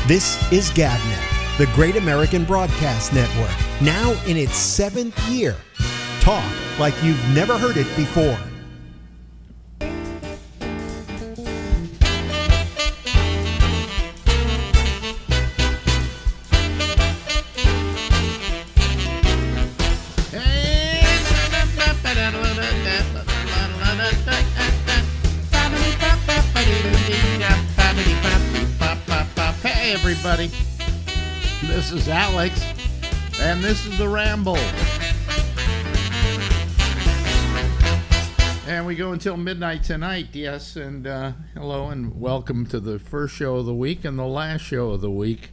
This is GabNet, the Great American Broadcast Network, now in its 7th year. Talk like you've never heard it before. Hey everybody, this is Alex, and this is the Ramble. And we go until midnight tonight, yes, and hello and welcome to the first show of the week and the last show of the week.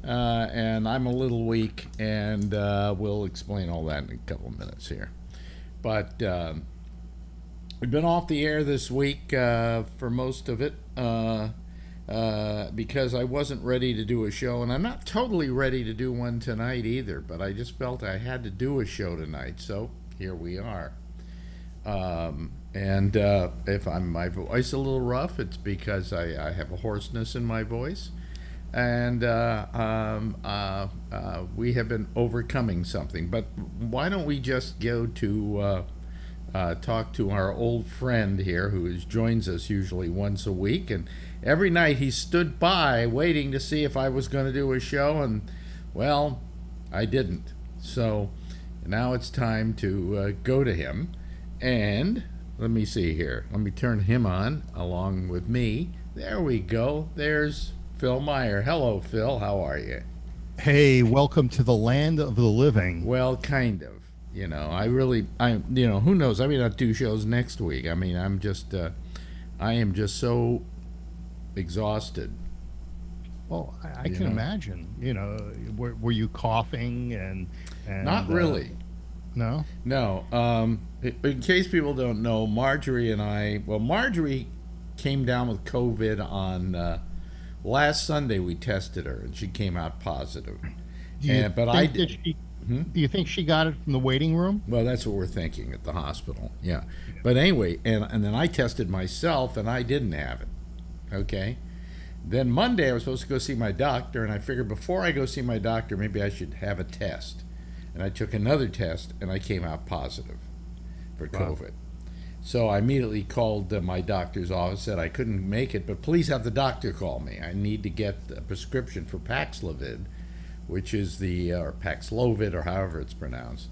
And I'm a little weak, and we'll explain all that in a couple of minutes here. But we've been off the air this week for most of it. Because I wasn't ready to do a show, and I'm not totally ready to do one tonight either, but I just felt I had to do a show tonight, so here we are. And if my voice a little rough, it's because I have a hoarseness in my voice, and we have been overcoming something. But why don't we just go to talk to our old friend here who joins us usually once a week, and every night he stood by waiting to see if I was going to do a show, and well, I didn't. So now it's time to go to him, and let me see here. Let me turn him on along with me. There we go. There's Phil Meyer. Hello, Phil. How are you? Hey, welcome to the land of the living. Well, kind of. You know, who knows? I may not do shows next week. I mean, I am just so exhausted. Well, I can imagine. You know, were you coughing and not really? No. In case people don't know, Marjorie came down with COVID on last Sunday. We tested her, and she came out positive. Do you think she got it from the waiting room? Well, that's what we're thinking at the hospital. Yeah. But anyway, and then I tested myself, and I didn't have it. Okay. Then Monday I was supposed to go see my doctor, and I figured before I go see my doctor, maybe I should have a test. And I took another test, and I came out positive for COVID. Wow. So I immediately called my doctor's office, said I couldn't make it, but please have the doctor call me. I need to get a prescription for Paxlovid, which is or Paxlovid, or however it's pronounced.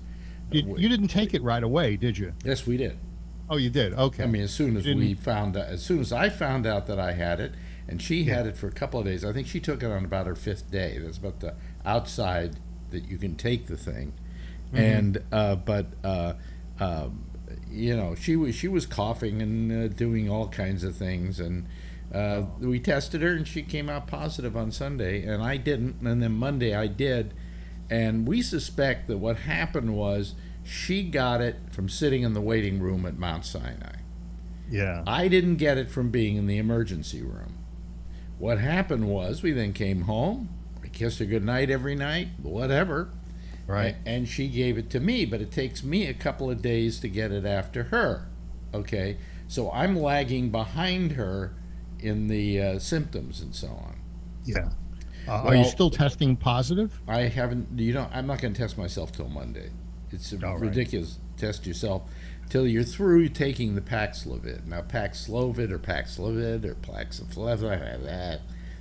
You didn't take it right away, did you? Yes, we did. Oh, you did? Okay. I mean, as soon as I found out that I had it, and she had it for a couple of days. I think she took it on about her 5th day. That's about the outside that you can take the thing. Mm-hmm. And she was coughing and doing all kinds of things, and we tested her, and she came out positive on Sunday, and I didn't, and then Monday I did, and we suspect that what happened was she got it from sitting in the waiting room at Mount Sinai. Yeah. I didn't get it from being in the emergency room. What happened was we then came home, I kissed her goodnight every night, whatever, right? And she gave it to me, but it takes me a couple of days to get it after her, okay? So I'm lagging behind her in the symptoms and so on. Yeah. Are you still testing positive? I haven't. I'm not going to test myself till Monday. It's ridiculous to test yourself till you're through taking the Paxlovid. Now, Paxlovid or Paxlovid.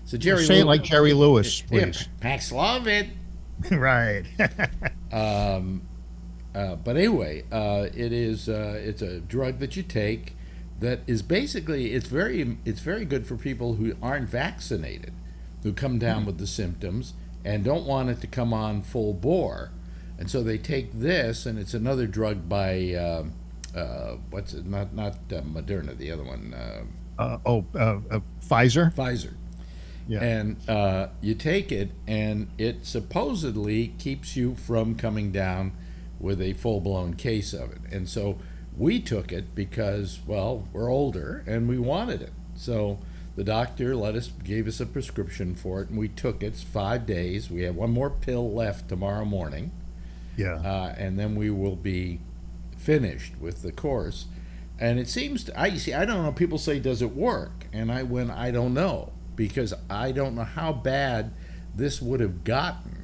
So say it like Jerry Lewis, please. Yeah, Paxlovid. Right. But anyway, it's a drug that you take that is basically it's very good for people who aren't vaccinated, who come down with the symptoms and don't want it to come on full bore, and so they take this, and it's another drug by what's it? Not Moderna, the other one. Pfizer. Pfizer. Yeah. And you take it, and it supposedly keeps you from coming down with a full-blown case of it. And so we took it because, well, we're older and we wanted it. So the doctor gave us a prescription for it, and we took it. It's 5 days. We have one more pill left tomorrow morning. Yeah. And then we will be finished with the course. And it seems I don't know. People say, does it work? And I don't know. because I don't know how bad this would have gotten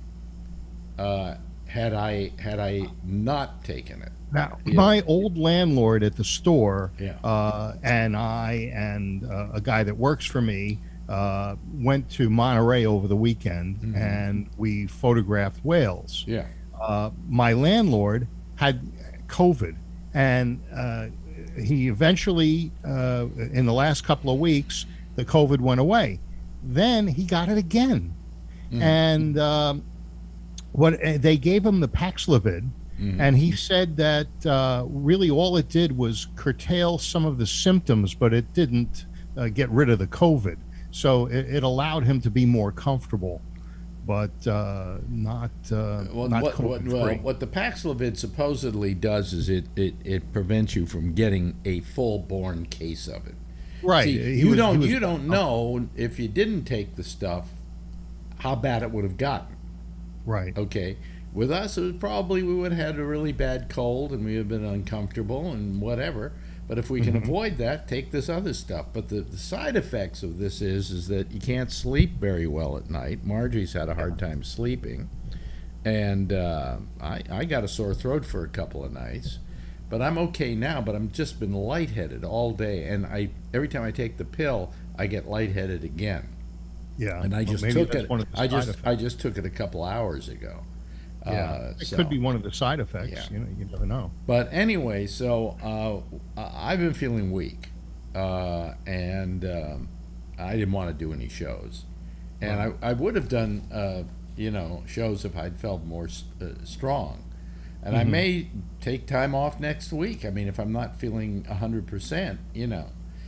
had I not taken it. Now, Yeah. my old landlord at the store, Yeah. and I and a guy that works for me went to Monterey over the weekend, and we photographed whales. Yeah. My landlord had COVID, and he eventually, in the last couple of weeks, the COVID went away. Then he got it again, and what they gave him the Paxlovid. And he said that really all it did was curtail some of the symptoms, but it didn't get rid of the COVID. So it allowed him to be more comfortable, but not COVID-free. What the Paxlovid supposedly does is it prevents you from getting a full-born case of it. Right. See, you don't know if you didn't take the stuff how bad it would have gotten. Right. Okay. With us, it was probably we would have had a really bad cold and we would have been uncomfortable and whatever. But if we can avoid that, take this other stuff. But the side effects of this is that you can't sleep very well at night. Marjorie's had a hard time sleeping. And I got a sore throat for a couple of nights. But I'm okay now, but I'm just been lightheaded all day. And every time I take the pill, I get lightheaded again. Yeah. And I just maybe took that's it. one of the side effects. I just took it a couple hours ago. Yeah, it so- could be one of the side effects. Yeah. You know, you never know. But anyway, so I've been feeling weak, and I didn't want to do any shows, and I would have done shows if I'd felt more strong, and I may take time off next week. I mean, if I'm not feeling 100%,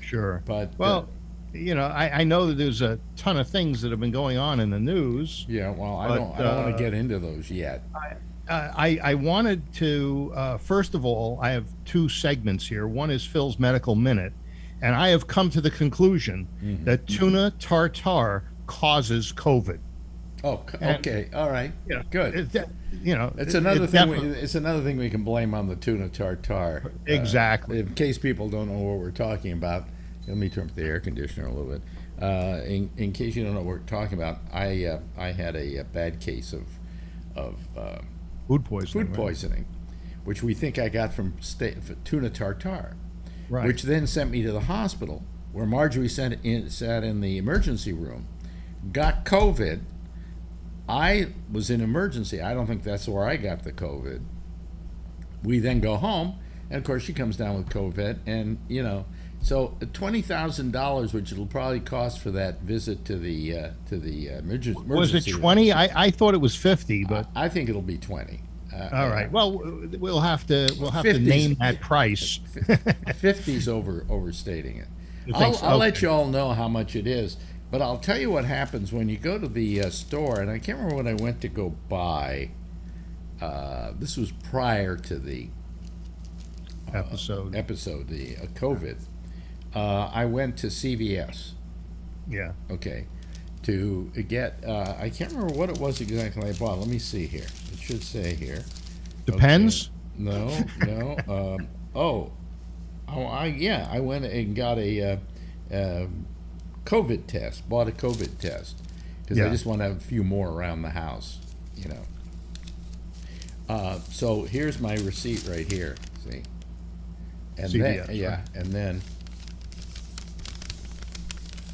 Sure. But well, I know that there's a ton of things that have been going on in the news. yeah, well, I But, don't want to get into those yet. I wanted to, first of all, I have two segments here. One is Phil's Medical Minute, and I have come to the conclusion that tuna tartare causes COVID. Oh, okay, all right, good. It's it another thing. definitely- It's another thing we can blame on the tuna tartare. Exactly. In case people don't know what we're talking about, let me turn up the air conditioner a little bit. In case you don't know what we're talking about, I had a bad case of Food poisoning. food poisoning, which we think I got from tuna tartare, Right. which then sent me to the hospital, where Marjorie sat in the emergency room, got COVID. I was in emergency. I don't think that's where I got the COVID. We then go home, and of course she comes down with COVID, and so $20,000, which it'll probably cost for that visit to the emergency. Was it 20? I thought it was 50, but I think it'll be 20. all right. Well, we'll have to 50s. name that price. 50's overstating it. You think so? I'll let you all know how much it is, but I'll tell you what happens when you go to the store, and I can't remember what I went to go buy. This was prior to the Episode. the COVID. I went to CVS, Yeah. okay, to get, I can't remember what it was exactly I bought. Let me see here. It should say here. Depends. Okay. No. I went and got a COVID test. Bought a COVID test because I Yeah. just want to have a few more around the house. So here's my receipt right here. See, and CVS, then right. and then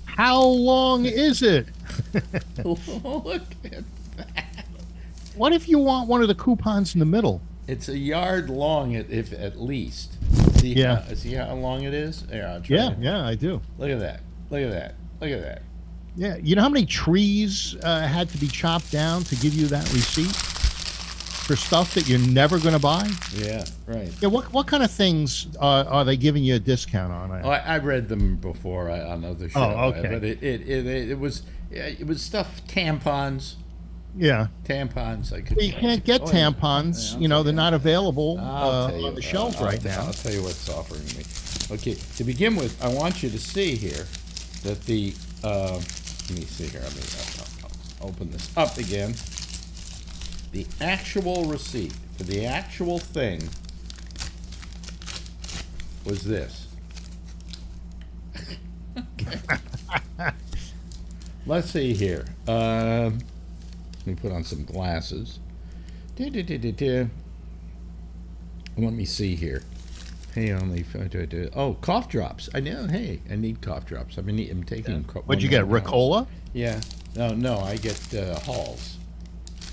How long is it? look at that. What if you want one of the coupons in the middle? It's a yard long, if at least. See Yeah. see how long it is? There, I'll try Yeah, to- yeah, I do. Look at that. Look at that. Look at that. Yeah, you know how many trees had to be chopped down to give you that receipt for stuff that you're never going to buy? Yeah, right. Yeah, what kind of things are they giving you a discount on? Oh, I read them before on other show. okay. But it was stuff, tampons. Yeah. Tampons. I could. Well, you can't get tampons. Yeah, They're not available I'll tell you, on the shelves right now. I'll tell you what's offering me. Okay, to begin with, I want you to see here that the. Let me see here. I'll open this up again. The actual receipt for the actual thing was this. Okay. let's see here. Let me put on some glasses. Let me see here. Hey, cough drops. I know. Hey, I need cough drops. I'm taking. What'd you get? Ricola? Yeah. No. I get Halls.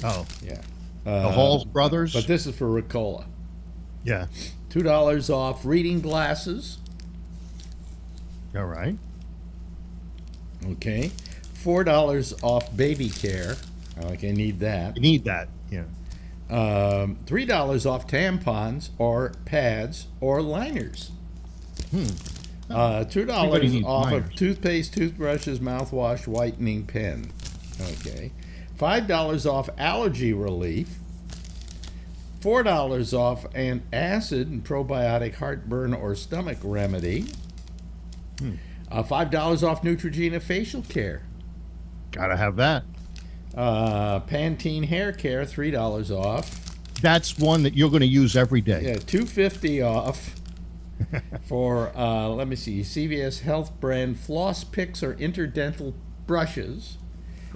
Oh, Yeah. the Halls brothers. But this is for Ricola. Yeah. $2 off reading glasses. All right. Okay. $4 off baby care. I need that. You need that. Yeah. $3 off tampons or pads or liners. $2 off liners. of toothpaste, toothbrushes, mouthwash, whitening pen. Okay. $5 off allergy relief. $4 off an acid and probiotic heartburn or stomach remedy. $5 off Neutrogena facial care. Gotta have that. Pantene hair care, $3 off. That's one that you're going to use every day. Yeah, $2.50 off for let me see, CVS Health brand floss picks or interdental brushes.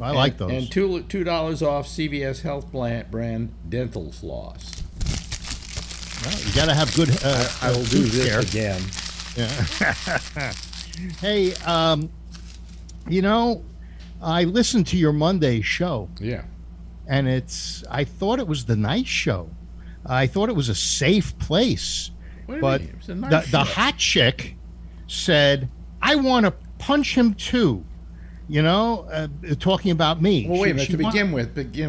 I like those. And $2 off CVS Health brand dental floss. Well, you got to have good. I will do this care. again. Yeah. Hey, I listened to your Monday show. Yeah. And I thought it was the nice show. I thought it was a safe place. What do you But mean? It was a nice the show. hot chick said, I want to punch him too. Talking about me. Well, wait a minute. She To begin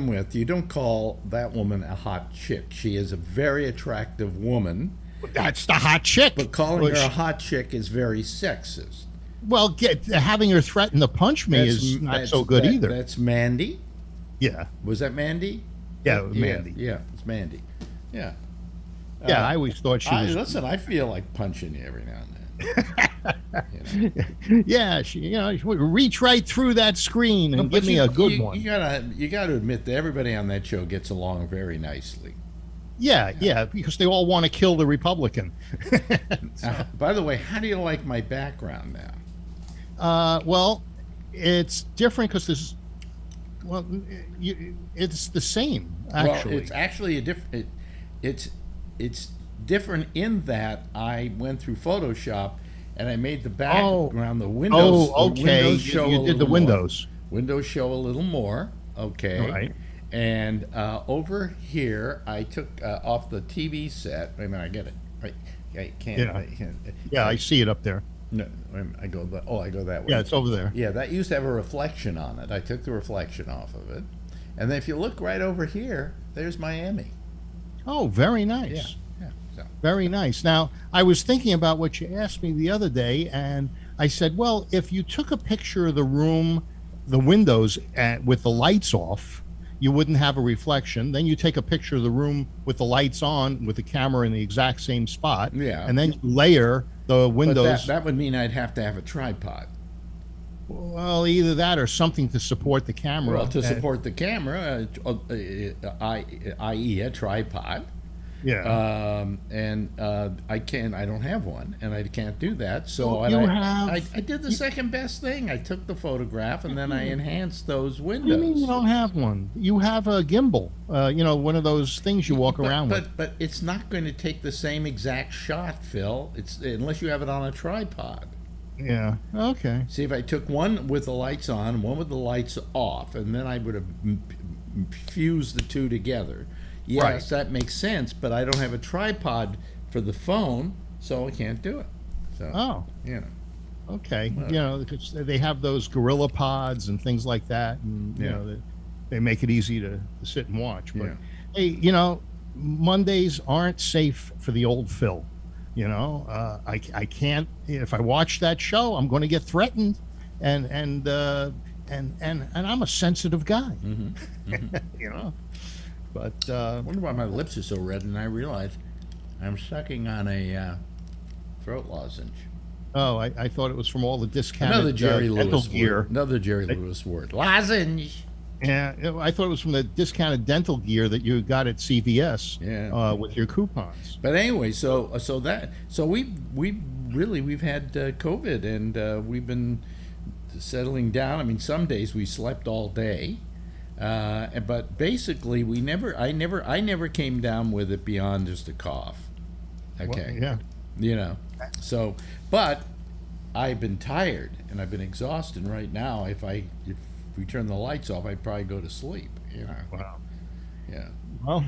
with, you don't call that woman a hot chick. She is a very attractive woman. That's the hot chick. But calling Well, her a hot chick is very sexist. Well, having her threaten to punch me is not so good either. That's Mandy. Yeah. Was that Mandy? Yeah, it was Mandy. Yeah, it's Mandy. Yeah. Yeah, I always thought she was. Listen, I feel like punching you every now and then. Yeah, she would reach right through that screen and give me a good one. You gotta admit that everybody on that show gets along very nicely. Yeah, because they all want to kill the Republican. By the way, how do you like my background now? Well, it's different because there's. Well, it's the same actually. Well, it's actually a different. It's different in that I went through Photoshop and I made the background, the windows. Oh, okay. The windows show you a did the little windows. More. Windows show a little more. Okay. All right. And over here, I took off the TV set. Wait a minute, I get it. Right. I can't. Yeah, I see it up there. No, I go that way. Yeah, it's over there. Yeah, that used to have a reflection on it. I took the reflection off of it. And then if you look right over here, there's Miami. Oh, very nice. Yeah. So. Very nice. Now, I was thinking about what you asked me the other day, and I said, well, if you took a picture of the room, the windows with the lights off, you wouldn't have a reflection. Then you take a picture of the room with the lights on, with the camera in the exact same spot. Yeah. And then you layer the windows. But that would mean I'd have to have a tripod. Well, either that or something to support the camera. Well, to support the camera, i.e. a tripod. Yeah. I don't have one, and I can't do that. So Well, I did the second best thing. I took the photograph, and then I enhanced those What do you mean windows. you don't have one? You have a gimbal. One of those things you walk around with. But it's not going to take the same exact shot, Phil. Unless you have it on a tripod. Yeah. Okay. See, if I took one with the lights on, one with the lights off, and then I would have fused the two together. Yes, Right. that makes sense, but I don't have a tripod for the phone, so I can't do it. So, Oh. Okay. Because they have those gorilla pods and things like that, and they make it easy to sit and watch. But hey, Mondays aren't safe for the old Phil. I can't. If I watch that show, I'm going to get threatened, and I'm a sensitive guy. Mm-hmm. But I wonder why my lips are so red, and I realize I'm sucking on a throat lozenge. Oh, I thought it was from all the discounted Another Jerry dental Lewis gear. word. Another Jerry Lewis word. Lozenge. Yeah, I thought it was from the discounted dental gear that you got at CVS. Yeah. With your coupons. But anyway, we've had COVID, and we've been settling down. I mean, some days we slept all day, but basically I never came down with it beyond just a cough. Okay. Well, yeah. You know, so, but I've been tired and I've been exhausted. And right now, if we turn the lights off, I'd probably go to sleep. You know. Wow. Yeah. Well,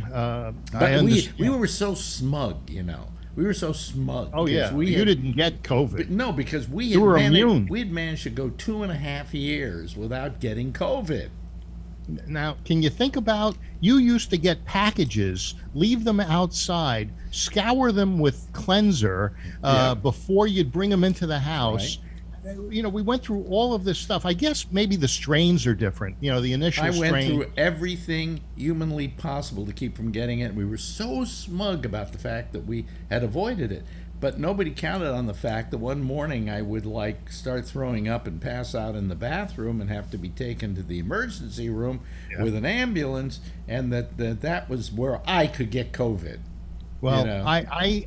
But I understand. we were so smug. You know, we were so smug. Oh because yeah, we you had- didn't get COVID. But no, because we You were immune. we had managed to go 2.5 years without getting COVID. Now, can you think about, you used to get packages, leave them outside, scour them with cleanser Yeah. before you'd bring them into the house. You know, we went through all of this stuff. I guess maybe the strains are different. You know, the initial I went strain. through everything humanly possible to keep from getting it. We were so smug about the fact that we had avoided it. But nobody counted on the fact that one morning I would start throwing up and pass out in the bathroom and have to be taken to the emergency room with an ambulance, and that was where I could get COVID. Well, you know?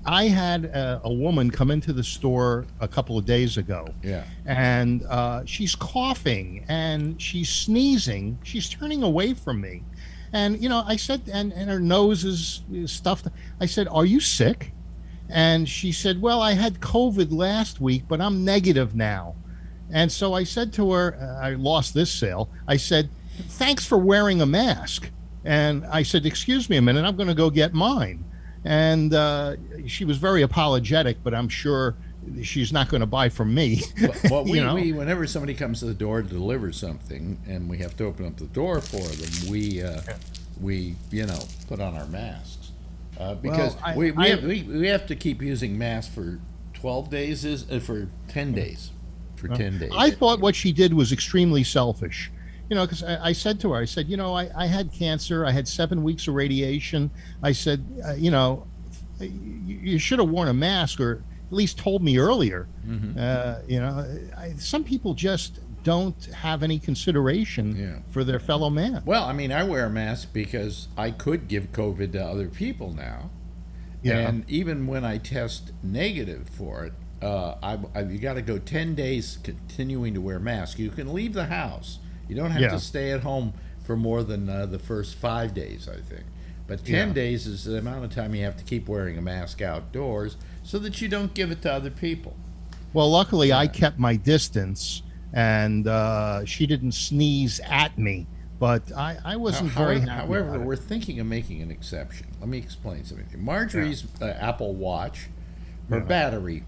I had a woman come into the store a couple of days ago. Yeah. And she's coughing and she's sneezing. She's turning away from me. And, you know, I said, and her nose is stuffed. I said, "Are you sick?" And she said, "Well, I had COVID last week, but I'm negative now." And so I said to her, I lost this sale. I said, "Thanks for wearing a mask." And I said, "Excuse me a minute, I'm going to go get mine." And she was very apologetic, but I'm sure she's not going to buy from me. Well, You know? we whenever somebody comes to the door to deliver something and we have to open up the door for them, we put on our masks because Well, we have to keep using masks for 12 days for 10 days. For 10 days. I thought what she did was extremely selfish. You know, because I said to her, I said, "You know, I had cancer. I had 7 weeks of radiation." I said, "You know, you should have worn a mask or at least told me earlier." You know, some people just don't have any consideration for their fellow man. Well, I mean, I wear a mask because I could give COVID to other people now. Yeah. And even when I test negative for it, you got to go 10 days continuing to wear masks. You can leave the house. You don't have to stay at home for more than the first 5 days, I think. But 10 days is the amount of time you have to keep wearing a mask outdoors so that you don't give it to other people. Well, luckily, I kept my distance, and she didn't sneeze at me. But I wasn't very happy. However, about it. we're thinking of making an exception. Let me explain something. Marjorie's Apple Watch, her battery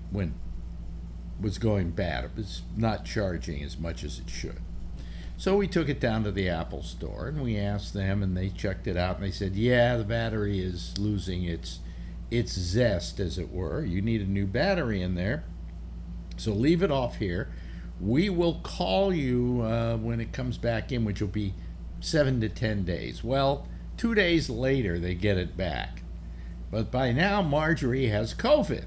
was going bad. It was not charging as much as it should. So we took it down to the Apple store and we asked them, and they checked it out, and they said, "Yeah, the battery is losing its zest, as it were. You need a new battery in there. So leave it off here. We will call you when it comes back in, which will be 7 to 10 days." Well, 2 days later, they get it back. But by now, Marjorie has COVID.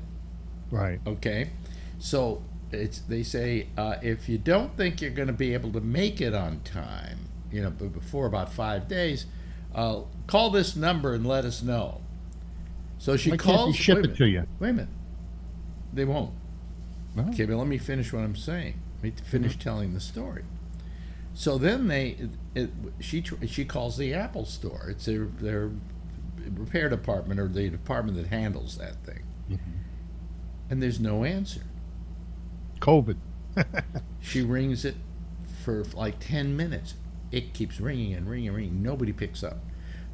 Right. Okay? So they say, if you don't think you're going to be able to make it on time, you know, before about 5 days, call this number and let us know. So she Why can't calls. they ship wait a it to minute, you? Wait a minute. They won't. No. Okay, but let me finish what I'm saying. Let me finish telling the story. So then she calls the Apple store. It's their repair department, or the department that handles that thing. And there's no answer. COVID. She rings it for like 10 minutes. It keeps ringing and ringing and ringing. Nobody picks up.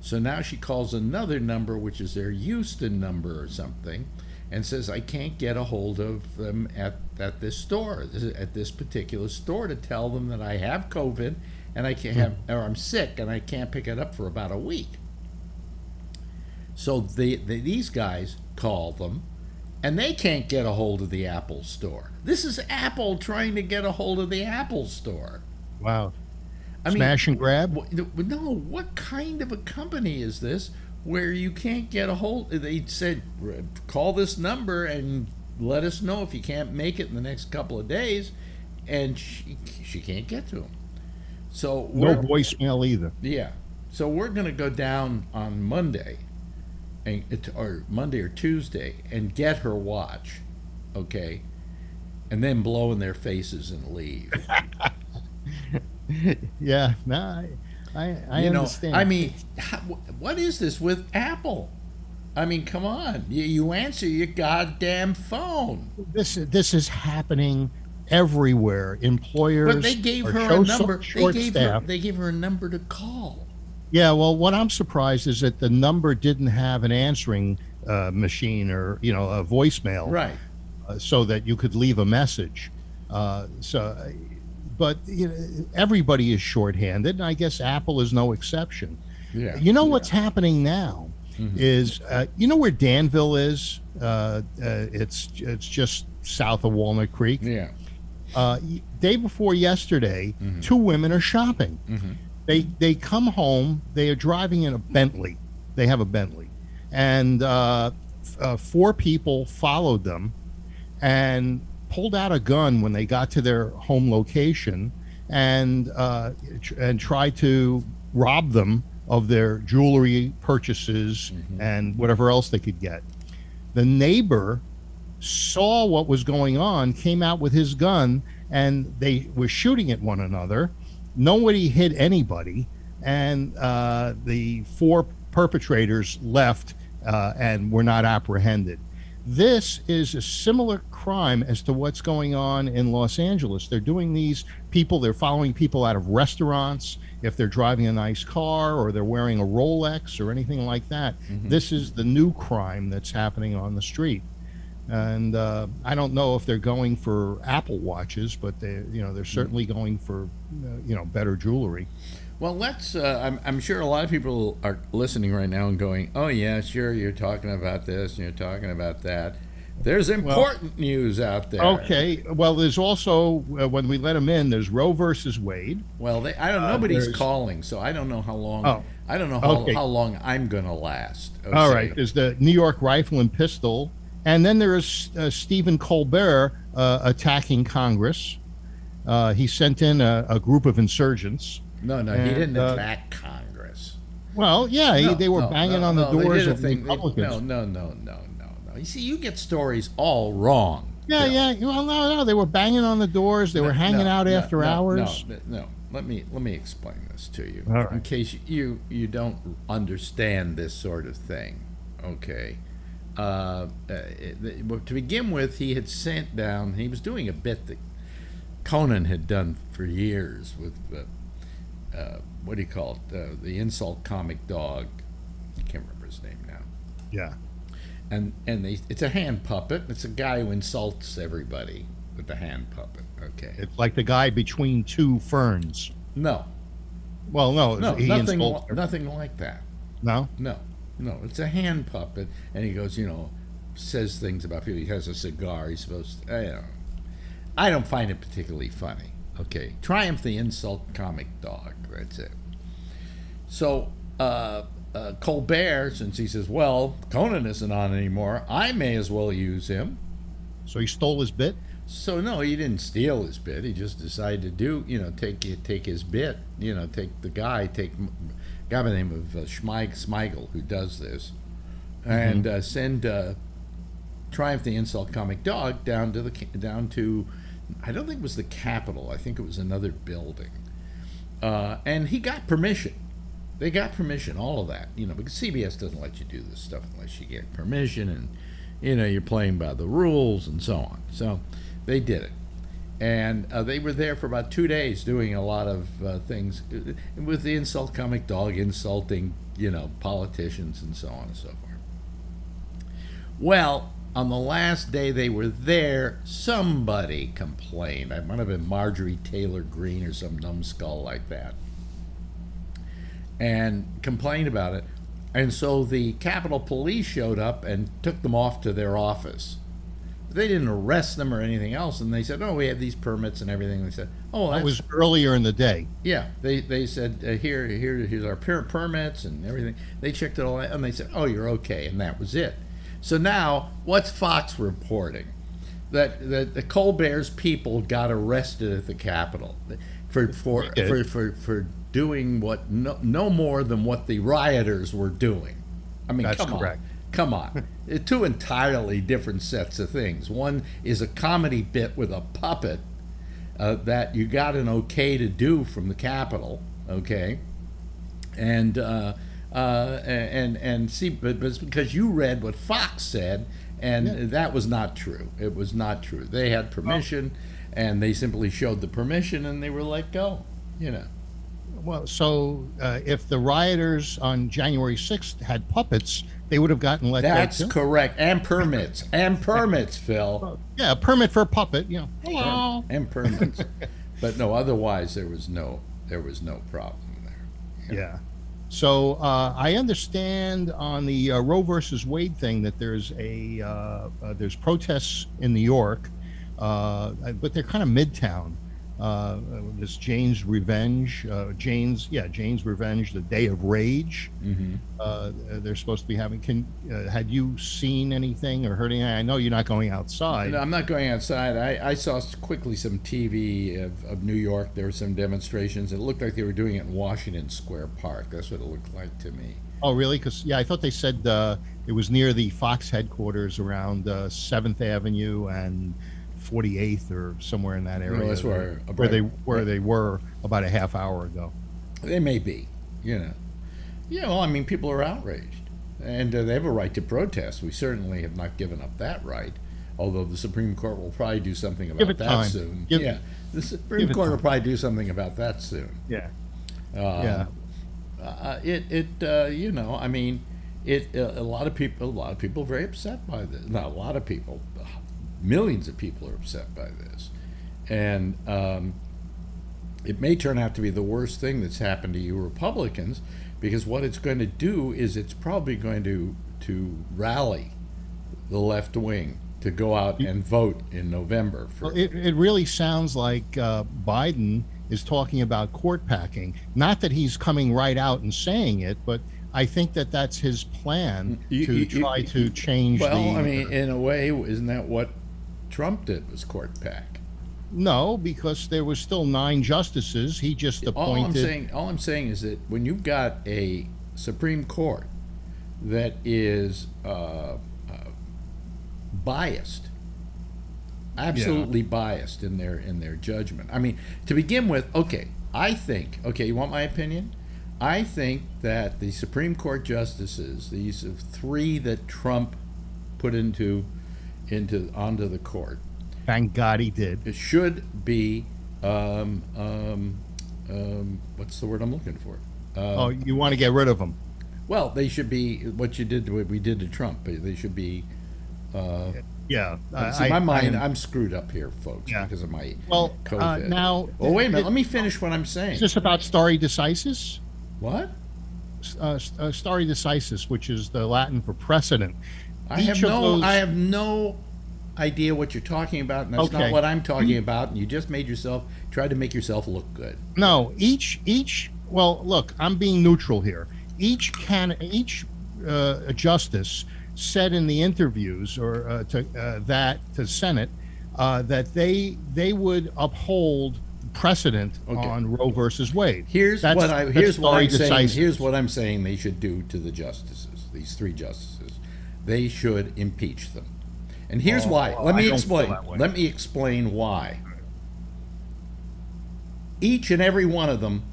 So now she calls another number, which is their Houston number or something, and says, "I can't get a hold of them at this store, at this particular store, to tell them that I have COVID and I can't have, or I'm sick and I can't pick it up for about a week." So these guys call them, and they can't get a hold of the Apple store. This is Apple trying to get a hold of the Apple store. Wow. I mean, Smash and grab? no, what kind of a company is this where you can't get a hold? They said, "Call this number and let us know if you can't make it in the next couple of days," and she can't get to them. So No voicemail either. yeah. So we're going to go down on Monday, or Monday or Tuesday, and get her watch, okay, and then blow in their faces and leave. Yeah, no, I You know, understand. I mean, what is this with Apple? I mean, come on. You answer your goddamn phone. This is happening everywhere. But they Employers gave are her a so number. short staffed. They gave her a number to call. Yeah, well, what I'm surprised is that the number didn't have an answering machine or a voicemail, Right. so that you could leave a message. But everybody is shorthanded, and I guess Apple is no exception. Yeah. What's happening now is where Danville is. It's just south of Walnut Creek. Yeah. Day before yesterday, two women are shopping. They come home. They are driving in a Bentley. They have a Bentley, and four people followed them and pulled out a gun when they got to their home location, and tried to rob them of their jewelry purchases and whatever else they could get. The neighbor saw what was going on, came out with his gun, and they were shooting at one another. Nobody hit anybody, and the four perpetrators left and were not apprehended. This is a similar crime as to what's going on in Los Angeles. They're doing they're following people out of restaurants if they're driving a nice car or they're wearing a Rolex or anything like that. This is the new crime that's happening on the street. And I don't know if they're going for Apple watches, but they're certainly going for better jewelry. Well, let's. I'm sure a lot of people are listening right now and going, "Oh yeah, sure, you're talking about this, and you're talking about that." There's important news out there. Okay. Well, there's also when we let them in, there's Roe versus Wade. Well, nobody's calling, so I don't know how long. Oh, I don't know how long I'm gonna last. Okay. All right. There's the New York Rifle and Pistol, and then there is Stephen Colbert attacking Congress. He sent in a group of insurgents. No, he didn't attack Congress. Well, yeah, they were banging on the doors of Republicans. No. You see, you get stories all wrong. Yeah. Well, no. They were banging on the doors. They were hanging out after hours. No. Let me explain this to you, All right. in case you don't understand this sort of thing. Okay. To begin with, he had sent down. He was doing a bit that Conan had done for years with. What do you call it? The insult comic dog. I can't remember his name now. Yeah. And it's a hand puppet. It's a guy who insults everybody with the hand puppet. Okay. It's like the guy between two ferns. No. Well, no. Nothing like that. No. No. It's a hand puppet, and he goes, says things about people. He has a cigar. He's supposed to. I don't find it particularly funny. Okay. Triumph the insult comic dog. That's it. So Colbert, since he says, well, Conan isn't on anymore, I may as well use him. So he stole his bit? So no, he didn't steal his bit. He just decided to take his bit. Take the guy by the name of Schmeigel, who does this, and send Triumph the Insult Comic Dog down to I don't think it was the Capitol. I think it was another building. And he got permission. They got permission, all of that, because CBS doesn't let you do this stuff unless you get permission, and you're playing by the rules and so on. So they did it, and they were there for about 2 days doing a lot of things with the insult comic dog insulting, politicians and so on and so forth. Well, on the last day they were there, somebody complained. It might have been Marjorie Taylor Greene or some numbskull like that, and complained about it. And so the Capitol Police showed up and took them off to their office. They didn't arrest them or anything else, and they said, "Oh, we have these permits and everything." They said, "Oh, that was earlier in the day." Yeah, they said, "Here's our permits and everything." They checked it all out, and they said, "Oh, you're okay," and that was it. So now, what's Fox reporting? That the Colbert's people got arrested at the Capitol for doing what no more than what the rioters were doing. I mean, That's correct. Come on. Two entirely different sets of things. One is a comedy bit with a puppet, that you got an okay to do from the Capitol, okay, and see, but it's because you read what Fox said, and that was not true. It was not true. They had permission, and they simply showed the permission, and they were let go. You know. Well, so if the rioters on January 6th had puppets, they would have gotten let go. That's too. correct, and permits, Phil. Yeah, a permit for a puppet. Hello. And permits, but no. Otherwise, there was no problem there. Yeah. So I understand on the Roe versus Wade thing that there's there's protests in New York, but they're kind of midtown. This Jane's Revenge, Jane's Revenge, the Day of Rage. They're supposed to be having. Had you seen anything or heard anything? I know you're not going outside. No, I'm not going outside. I saw quickly some TV of New York. There were some demonstrations. It looked like they were doing it in Washington Square Park. That's what it looked like to me. Oh, really? Because I thought they said it was near the Fox headquarters around 7th Avenue and 48th or somewhere in that area. No, that's where they were about a half hour ago. They may be, well, I mean, people are outraged, and they have a right to protest. We certainly have not given up that right, although the Supreme Court will probably do something about that soon. The Supreme Court will probably do something about that soon. Yeah. I mean, a lot of people are very upset by this. Not a lot of people. Millions of people are upset by this, and it may turn out to be the worst thing that's happened to you Republicans, because what it's going to do is it's probably going to rally the left wing to go out and vote in November. It really sounds like Biden is talking about court packing. Not that he's coming right out and saying it, but I think that's his plan to try to change. Well, I mean, in a way, isn't that what Trump did, was court pack? No, because there was still 9 justices. He just appointed. All I'm saying is that when you've got a Supreme Court that is biased, absolutely biased in their judgment. I mean, to begin with, you want my opinion? I think that the Supreme Court justices, these 3 that Trump put onto the court, thank God he did, it should be what's the word I'm looking for? You want to get rid of them? Well, they should be what we did to Trump. They should be. My mind, I'm screwed up here, folks, because of my COVID. Now, wait a minute. Let me finish what I'm saying. Is this about stare decisis? What? Stare decisis, which is the Latin for precedent. I have no idea what you're talking about, and that's not what I'm talking about. And you just tried to make yourself look good. No, well, look, I'm being neutral here. Each justice said in the interviews or to Senate that they would uphold precedent on Roe versus Wade. Here's what I'm saying they should do to the justices, these 3 justices. They should impeach them. And here's why. Let me explain why. Each and every one of them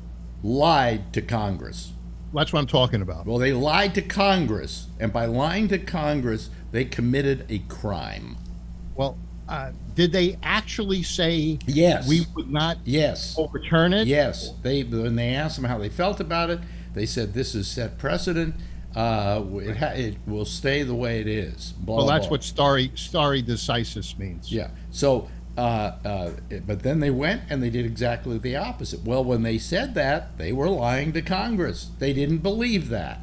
lied to Congress. That's what I'm talking about. Well, they lied to Congress, and by lying to Congress, they committed a crime. Well, did they actually say yes, we would not overturn it? Yes. When they asked them how they felt about it, they said this is set precedent. It will stay the way it is. Blah, that's blah. what stare decisis means. Yeah. So, but then they went and they did exactly the opposite. Well, when they said that, they were lying to Congress. They didn't believe that.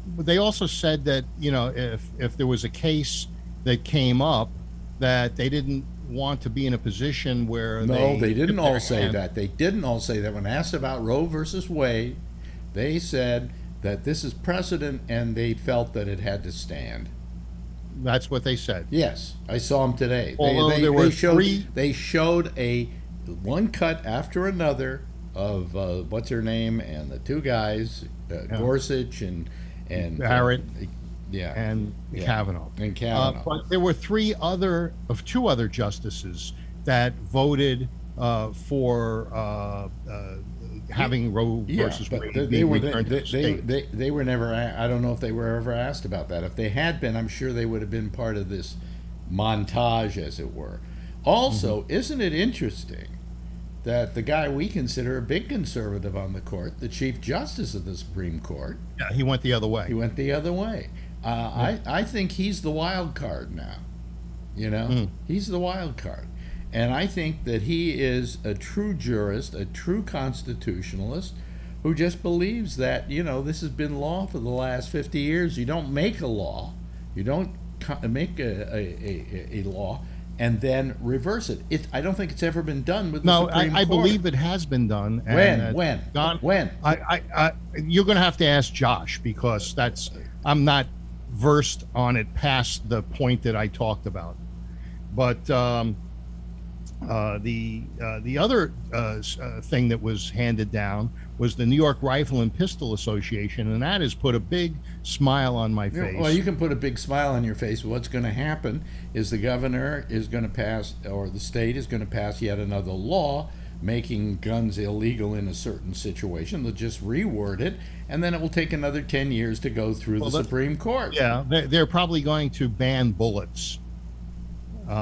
But they also said that if there was a case that came up, that they didn't want to be in a position where they didn't all say that. They didn't all say that. When asked about Roe versus Wade, they said that this is precedent, and they felt that it had to stand. That's what they said. Yes, I saw them today. They showed a one cut after another of what's her name and the 2 guys, Gorsuch and Barrett, and Kavanaugh. And Kavanaugh. But there were 2 other justices that voted for having Roe versus but Wade be returned to the state. they were never. I don't know if they were ever asked about that. If they had been, I'm sure they would have been part of this montage, as it were. Also, isn't it interesting that the guy we consider a big conservative on the court, the Chief Justice of the Supreme Court, Yeah, he went the other way. he went the other way. I think he's the wild card now. He's the wild card. And I think that he is a true jurist, a true constitutionalist, who just believes that, this has been law for the last 50 years. You don't make a law. You don't make a law and then reverse it. I don't think it's ever been done with the Supreme Court. I believe it has been done. When? You're going to have to ask Josh, because I'm not versed on it past the point that I talked about. But the other thing that was handed down was the New York Rifle and Pistol Association, and that has put a big smile on my face. Well, you can put a big smile on your face. What's going to happen is the governor is going to pass, or the state is going to pass yet another law making guns illegal in a certain situation. They'll just reword it, and then it will take another 10 years to go through the Supreme Court. Yeah, they're probably going to ban bullets. They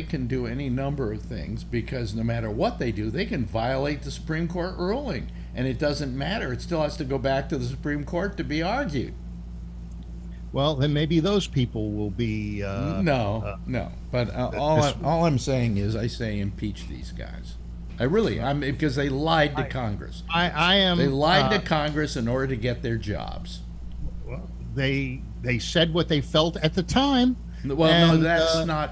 can do any number of things, because no matter what they do, they can violate the Supreme Court ruling, and it doesn't matter. It still has to go back to the Supreme Court to be argued. Well, then maybe those people will be. No. But all I'm saying is, I say impeach these guys. Because they lied to Congress. I am. They lied to Congress in order to get their jobs. Well, they said what they felt at the time. Well, no,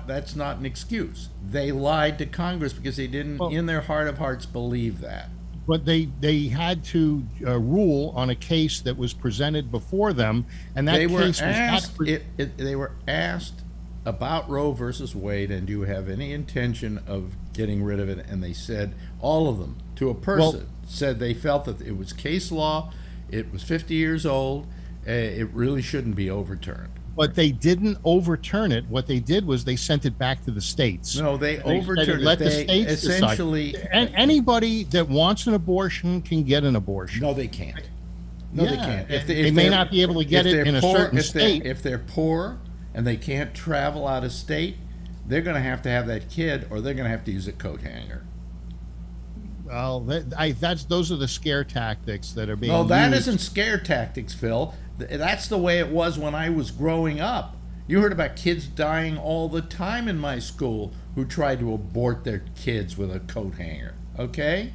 that's not an excuse. They lied to Congress because they didn't, in their heart of hearts, believe that. But they had to rule on a case that was presented before them, and that they were asked about Roe versus Wade, and do you have any intention of getting rid of it? And they said, all of them, to a person, said they felt that it was case law, it was 50 years old, it really shouldn't be overturned. But they didn't overturn it. What they did was they sent it back to the states. No, they overturned it. Let the states essentially decide. Anybody that wants an abortion can get an abortion. No, they can't. No, they can't. They may not be able to get it in a certain state. If they're poor and they can't travel out of state, they're going to have that kid, or they're going to have to use a coat hanger. Well, those are the scare tactics that are being used. No, that isn't scare tactics, Phil. That's the way it was when I was growing up. You heard about kids dying all the time in my school who tried to abort their kids with a coat hanger. Okay?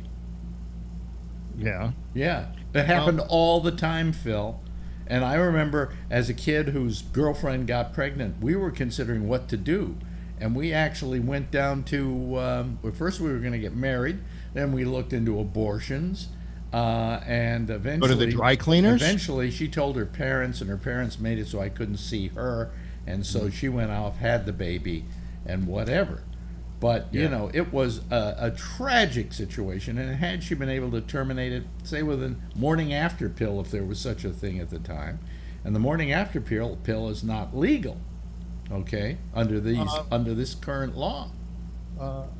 Yeah. Yeah. It happened all the time, Phil. And I remember as a kid whose girlfriend got pregnant, we were considering what to do. And we actually went down to, first we were going to get married, then we looked into abortions. And eventually, go to the dry cleaners. Eventually, she told her parents, and her parents made it so I couldn't see her, and so she went off, had the baby, and whatever. But it was a tragic situation, and had she been able to terminate it, say with a morning after pill, if there was such a thing at the time, and the morning after pill is not legal, okay, under this current law.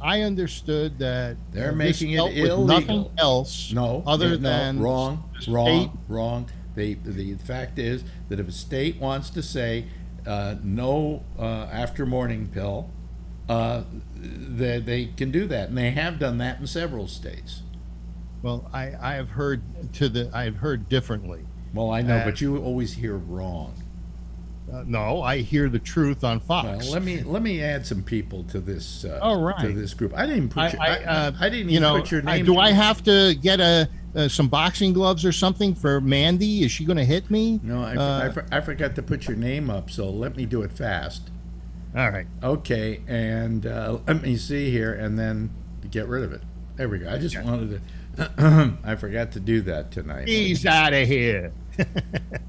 I understood that they're making it illegal. Nothing else, than wrong. The fact is that if a state wants to say no after morning pill, they can do that, and they have done that in several states. Well, I have heard differently. Well, I know, but you always hear wrong. No, I hear the truth on Fox. Well, let me add some people to this. Right. To this group. I didn't put put your name. Do I have to get some boxing gloves or something for Mandy? Is she going to hit me? No, I forgot to put your name up, so let me do it fast. All right. Okay, and let me see here, and then get rid of it. There we go. I just wanted to. I forgot to do that tonight. He's out of here.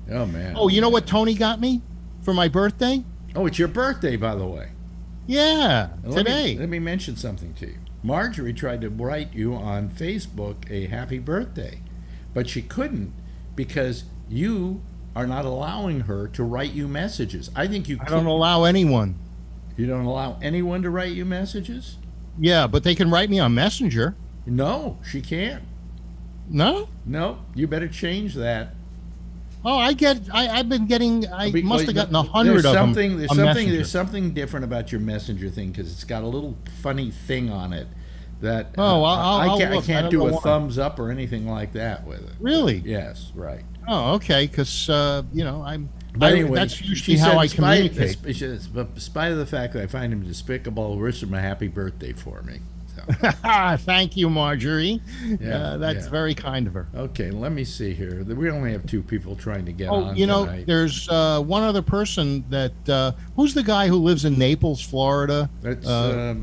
Oh man. Oh, you know what Tony got me for my birthday? Oh, it's your birthday, by the way. Yeah, today. Let me mention something to you. Marjorie tried to write you on Facebook a happy birthday, but she couldn't because you are not allowing her to write you messages. I think you. I don't allow anyone. You don't allow anyone to write you messages? Yeah, but they can write me on Messenger. No, she can't. No? No, you better change that. Oh, I've been getting. I must have gotten 100 There's of them. something, there's on something, Messenger. there's something different about your Messenger thing because it's got a little funny thing on it that Oh, I'll I look. I can't don't do know a why. thumbs up or anything like that with it. Really? Yes, right. Oh, okay. Because I'm. But anyway, that's she usually said, how I in spite, communicate. in spite of the fact that I find him despicable, wish him a happy birthday for me. So, Thank you, Marjorie. Yeah, That's yeah. very kind of her. okay, let me see here. We only have two people trying to get Oh, on you know, tonight. there's one other person that who's the guy who lives in Naples, Florida? That's oh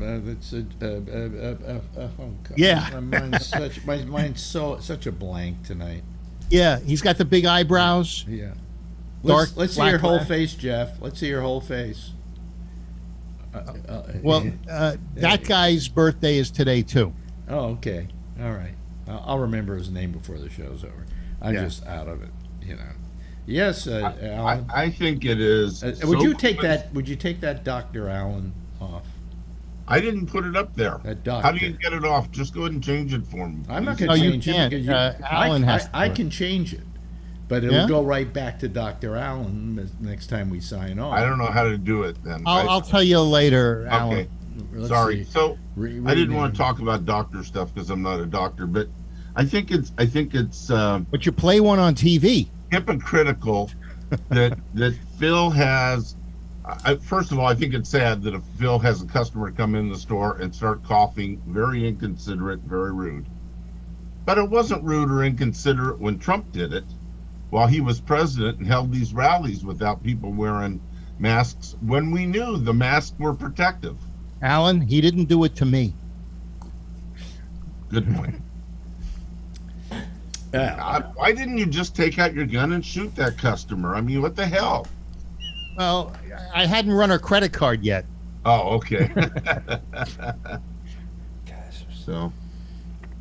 God. Yeah. My mind's such a blank tonight. Yeah, he's got the big eyebrows. Yeah. Dark Let's see black your whole lash. face, Jeff. Let's see your whole face. Well, that guy's birthday is today too. Oh, okay. All right. I'll remember his name before the show's over. I'm Yeah. just out of it, you know. Yes, Alan. I think it is. Would so you take close- that? Would you take that Dr. Allen off? I didn't put it up there. That How do doctor. you get it off? Just go ahead and change it for me. I'm not please. going to No, you change can't. it because Alan has to I do it. can change it, but it'll Yeah? go right back to Dr. Allen next time we sign on. I don't know how to do it then. I'll tell you later, Okay. Alan. Let's Sorry. see. So I didn't want Rename. to talk about doctor stuff because I'm not a doctor, but I think it's But you play one on TV. hypocritical that Phil has. First of all, I think it's sad that if Phil has a customer come in the store and start coughing, very inconsiderate, very rude. But it wasn't rude or inconsiderate when Trump did it while he was president and held these rallies without people wearing masks when we knew the masks were protective. Alan, he didn't do it to me. Good point. Why didn't you just take out your gun and shoot that customer? I mean, what the hell? Well, I hadn't run her credit card yet. Oh, okay. So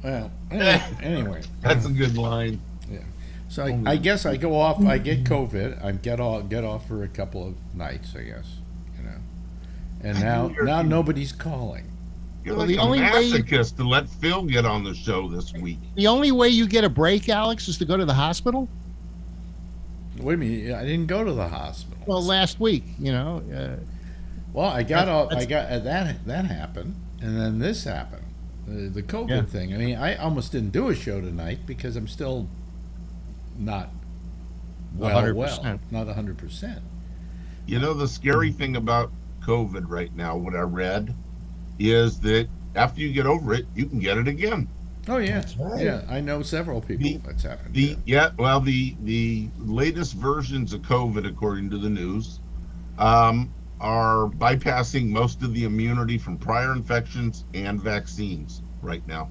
Well, anyway. that's a good line. So I guess I go off. I get COVID. I get off for a couple of nights. I guess, you know. And now nobody's calling. You're Well, like the a only way- masochist to let Phil get on the show this week. The only way you get a break, Alex, is to go to the hospital. Wait a minute. I didn't go to the hospital. Well, last week, Well, I got That's- off. I got that happened, and then this happened. The COVID Yeah. thing. I mean, I almost didn't do a show tonight because I'm still not well, 100%. not 100%. You know, the scary thing about COVID right now, what I read, is that after you get over it, you can get it again. Oh yeah, That's right. yeah. I know several people The- that's happened. The to. the latest versions of COVID, according to the news, are bypassing most of the immunity from prior infections and vaccines right now.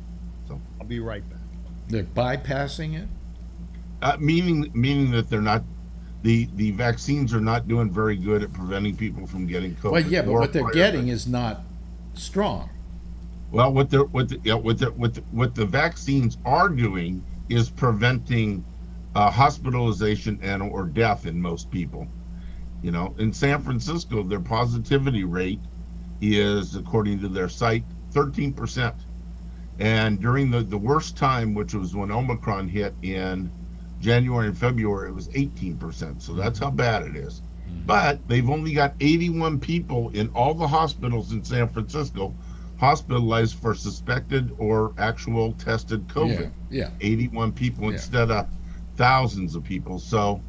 I'll be right back. They're bypassing it. Meaning that they're not the vaccines are not doing very good at preventing people from getting COVID. Well, yeah, but or what they're prior getting is not strong. Well, what the vaccines are doing is preventing hospitalization and or death in most people. You know, in San Francisco, their positivity rate is, according to their site, 13%. And during the worst time, which was when Omicron hit in January and February, it was 18%. So that's how bad it is. But they've only got 81 people in all the hospitals in San Francisco hospitalized for suspected or actual tested COVID. Yeah. 81 people Yeah. instead of thousands of people. So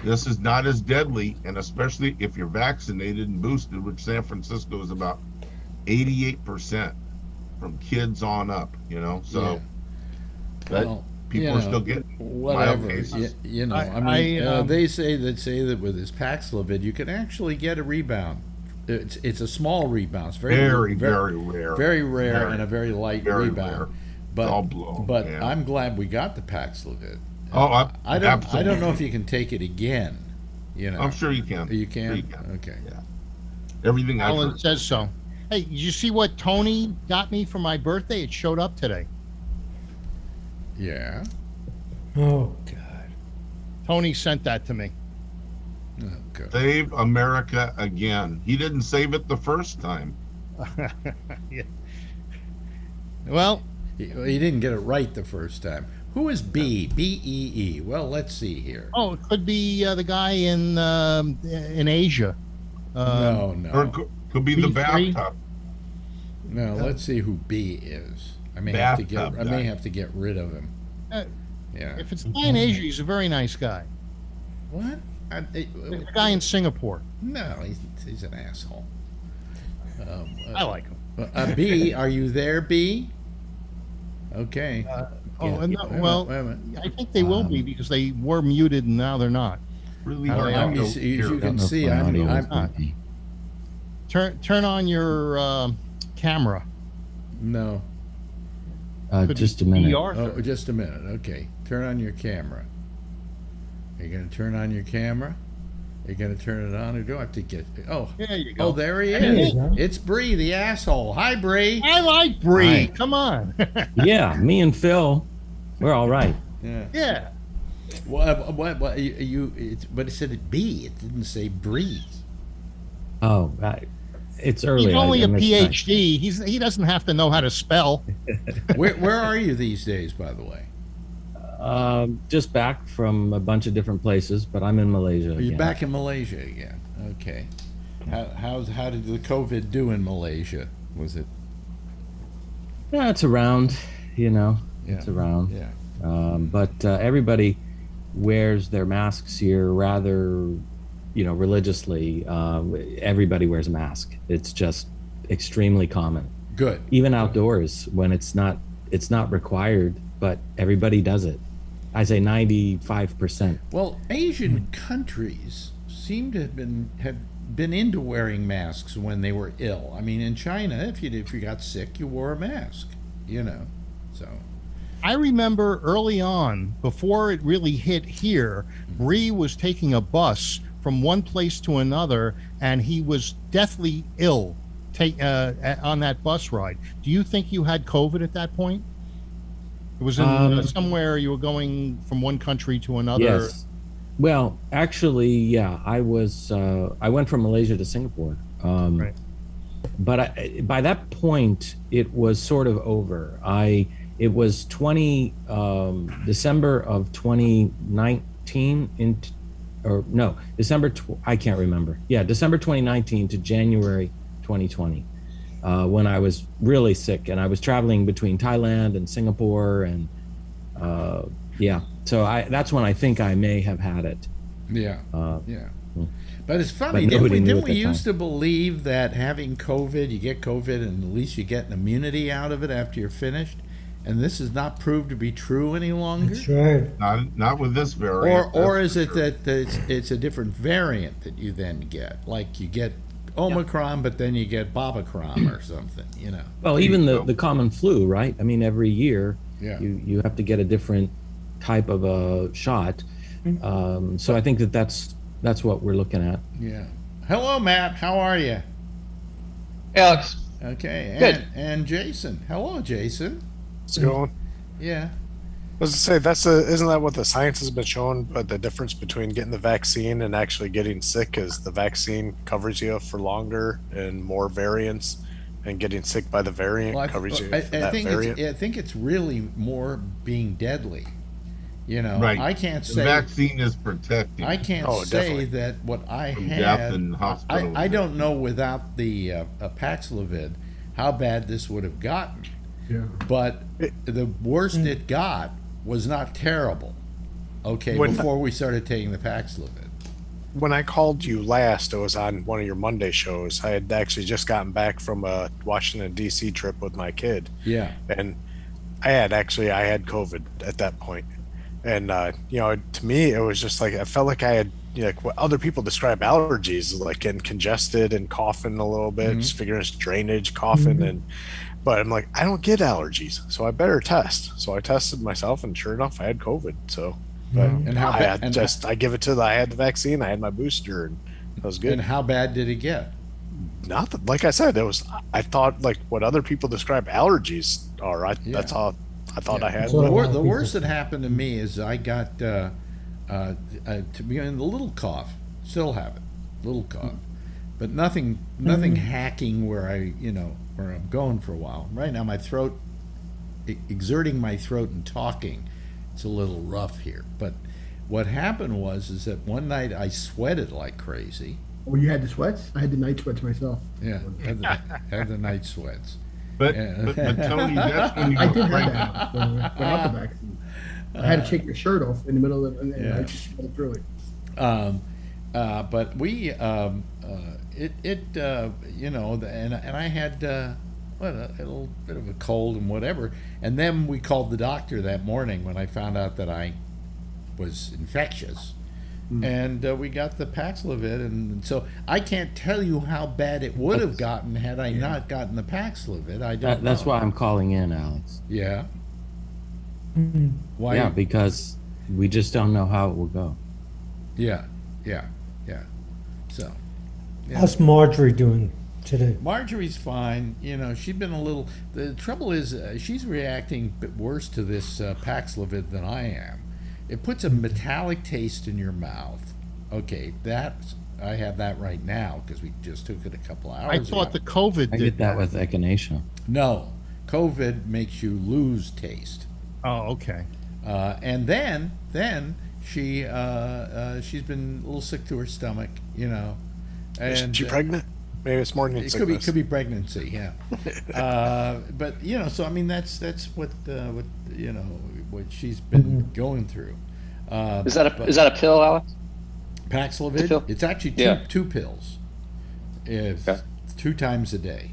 this is not as deadly, and especially if you're vaccinated and boosted, which San Francisco is about 88% from kids on up, you know. So but Well, people you are know, still getting whatever. mild cases. You know, I I- mean, they say that with this Paxlovid, you can actually get a rebound. It's a small rebound. It's very Very very rare. very rare Very, and a very light very rebound. rare. But All blown, but yeah. I'm glad we got the Paxlovid. Oh, I don't know absolutely. if you can take it again. You know, I'm sure you can. You can. Sure you can. Okay. Yeah. Everything I've Alan heard. says so. Hey, did you see what Tony got me for my birthday? It showed up today. Yeah. Oh, God. Tony sent that to me. Oh, good. Save America again. He didn't save it the first time. Yeah. Well, He didn't get it right the first time. Who is B? B-E-E. Well, let's see here. oh, it could be the guy in Asia. No, Or no. could be the B3? bathtub. No, let's see who B is. I may have to Bathtub may guy. have to get rid of him. Uh, Yeah. If it's the guy in Asia, he's a very nice guy. What? The guy in Singapore. No, he's an asshole. I like him. B, are you there, B? Okay. And Wait a well, minute. I think they will be because they were muted and now they're not. Really How hard I'm- to as you hear. can Don't know if see, my I'm audio is not. working. Turn on your camera. no. Could Just be a minute. VR. Oh, just a minute. Okay. Turn on your camera. Are you going to turn on your camera? Are you going to turn it on, or do I have to get? Oh, There you go. oh, there he There is. you go. It's Bree, the asshole. Hi, Bree. I like Bree. Hi. Come on. Yeah, me and Phil, we're all right. Yeah. Yeah. What but it said B. It didn't say Bree. Oh, it's early. He's only I a missed PhD. He doesn't have to know how to spell. Where are you these days, by the way? that. Just back from a bunch of different places, but I'm in Malaysia. Are you again. back in Malaysia again? Okay. How did the COVID do in Malaysia? Was it? Yeah, it's around. Yeah. It's around. Yeah. But everybody wears their masks here rather, religiously. Everybody wears a mask. It's just extremely common. Good. Even outdoors when it's not required, but everybody does it. I say 95%. Well, Asian countries seem to have been into wearing masks when they were ill. I mean, in China, if you got sick, you wore a mask. So. I remember early on, before it really hit here, Bree was taking a bus from one place to another, and he was deathly ill on that bus ride. Do you think you had COVID at that point? It was in somewhere you were going from one country to another. Yes. Well, actually, yeah, I went from Malaysia to Singapore. Right. But by that point, it was sort of over. It was December of 2019 I can't remember. Yeah, December 2019 to January 2020, when I was really sick and I was traveling between Thailand and Singapore and so that's when I think I may have had it. Yeah. Yeah. But it's But funny, nobody knew didn't at we the used time. to believe that having COVID, you get COVID and at least you get an immunity out of it after you're finished? And this is not proved to be true any longer? That's right. Not with this variant. Or that's is for it sure. that it's a different variant that you then get? Like you get Omicron, but then you get Babacron or something, Well, even the common flu, right? I mean, every year Yeah. you have to get a different type of a shot. So I think that's what we're looking at. Yeah. Hello, Matt. How are you? Alex, Okay. Good. And Jason. Hello, Jason. It's going. Yeah. I was to say isn't that what the science has been showing? But the difference between getting the vaccine and actually getting sick is the vaccine covers you for longer and more variants, and getting sick by the variant Well, covers you for I that think variant. I think it's really more being deadly. Right. I can't The say vaccine is protecting. I can't Oh, say definitely. that what I From had. death and hospital I don't visits. know without the Paxlovid how bad this would have gotten. Yeah. But the worst it got was not terrible. Okay, When- before we started taking the Paxlovid. When I called you last, it was on one of your Monday shows. I had actually just gotten back from a Washington D.C. trip with my kid, Yeah. and I had COVID at that point. And to me, it was just like I felt like I had like what other people describe allergies, like getting congested and coughing a little bit, just figuring it's drainage, coughing, but I'm like, I don't get allergies, so I better test. So I tested myself, and sure enough, I had COVID. So, but And how I ba- had and- I had the vaccine, I had my booster, and that was good. And how bad did it get? Nothing, like I said, I thought like what other people describe allergies are. That's all I thought I had. So- The worst that happened to me is I got to be in the little cough. Still have it, little cough, but nothing hacking where where I'm going for a while. Right now my throat exerting my throat and talking, it's a little rough here. But what happened is that one night I sweated like crazy. Oh, you had the sweats? I had the night sweats myself. Yeah, had the night sweats. But Tony, that's when you I did have that without the vaccine. I had to take the shirt off in the middle of it, and I just went through it. But we, you know, and I had a little bit of a cold and whatever. And then we called the doctor that morning when I found out that I was infectious. And we got the Paxlovid, and so I can't tell you how bad it would have gotten had I not gotten the Paxlovid. I don't know. That's why I'm calling in, Alex. Yeah. Why? Yeah, because we just don't know how it will go. Yeah. So. Yeah. How's Marjorie doing today? Marjorie's fine. You know, she's been a little. The trouble is, she's reacting a bit worse to this Paxlovid than I am. It puts a metallic taste in your mouth. Okay, I have that right now because we just took it a couple hours I thought ago. the COVID I did get that with echinacea. No, COVID makes you lose taste. Oh, okay. And then she's been a little sick to her stomach, you know. And Is she pregnant? Maybe it's morning it sickness. could be pregnancy, yeah. But you know, so I mean, that's what you know what she's been going through. Is that a pill, Alex? Paxlovid? Pill? It's actually two pills, Okay. 2 times a day.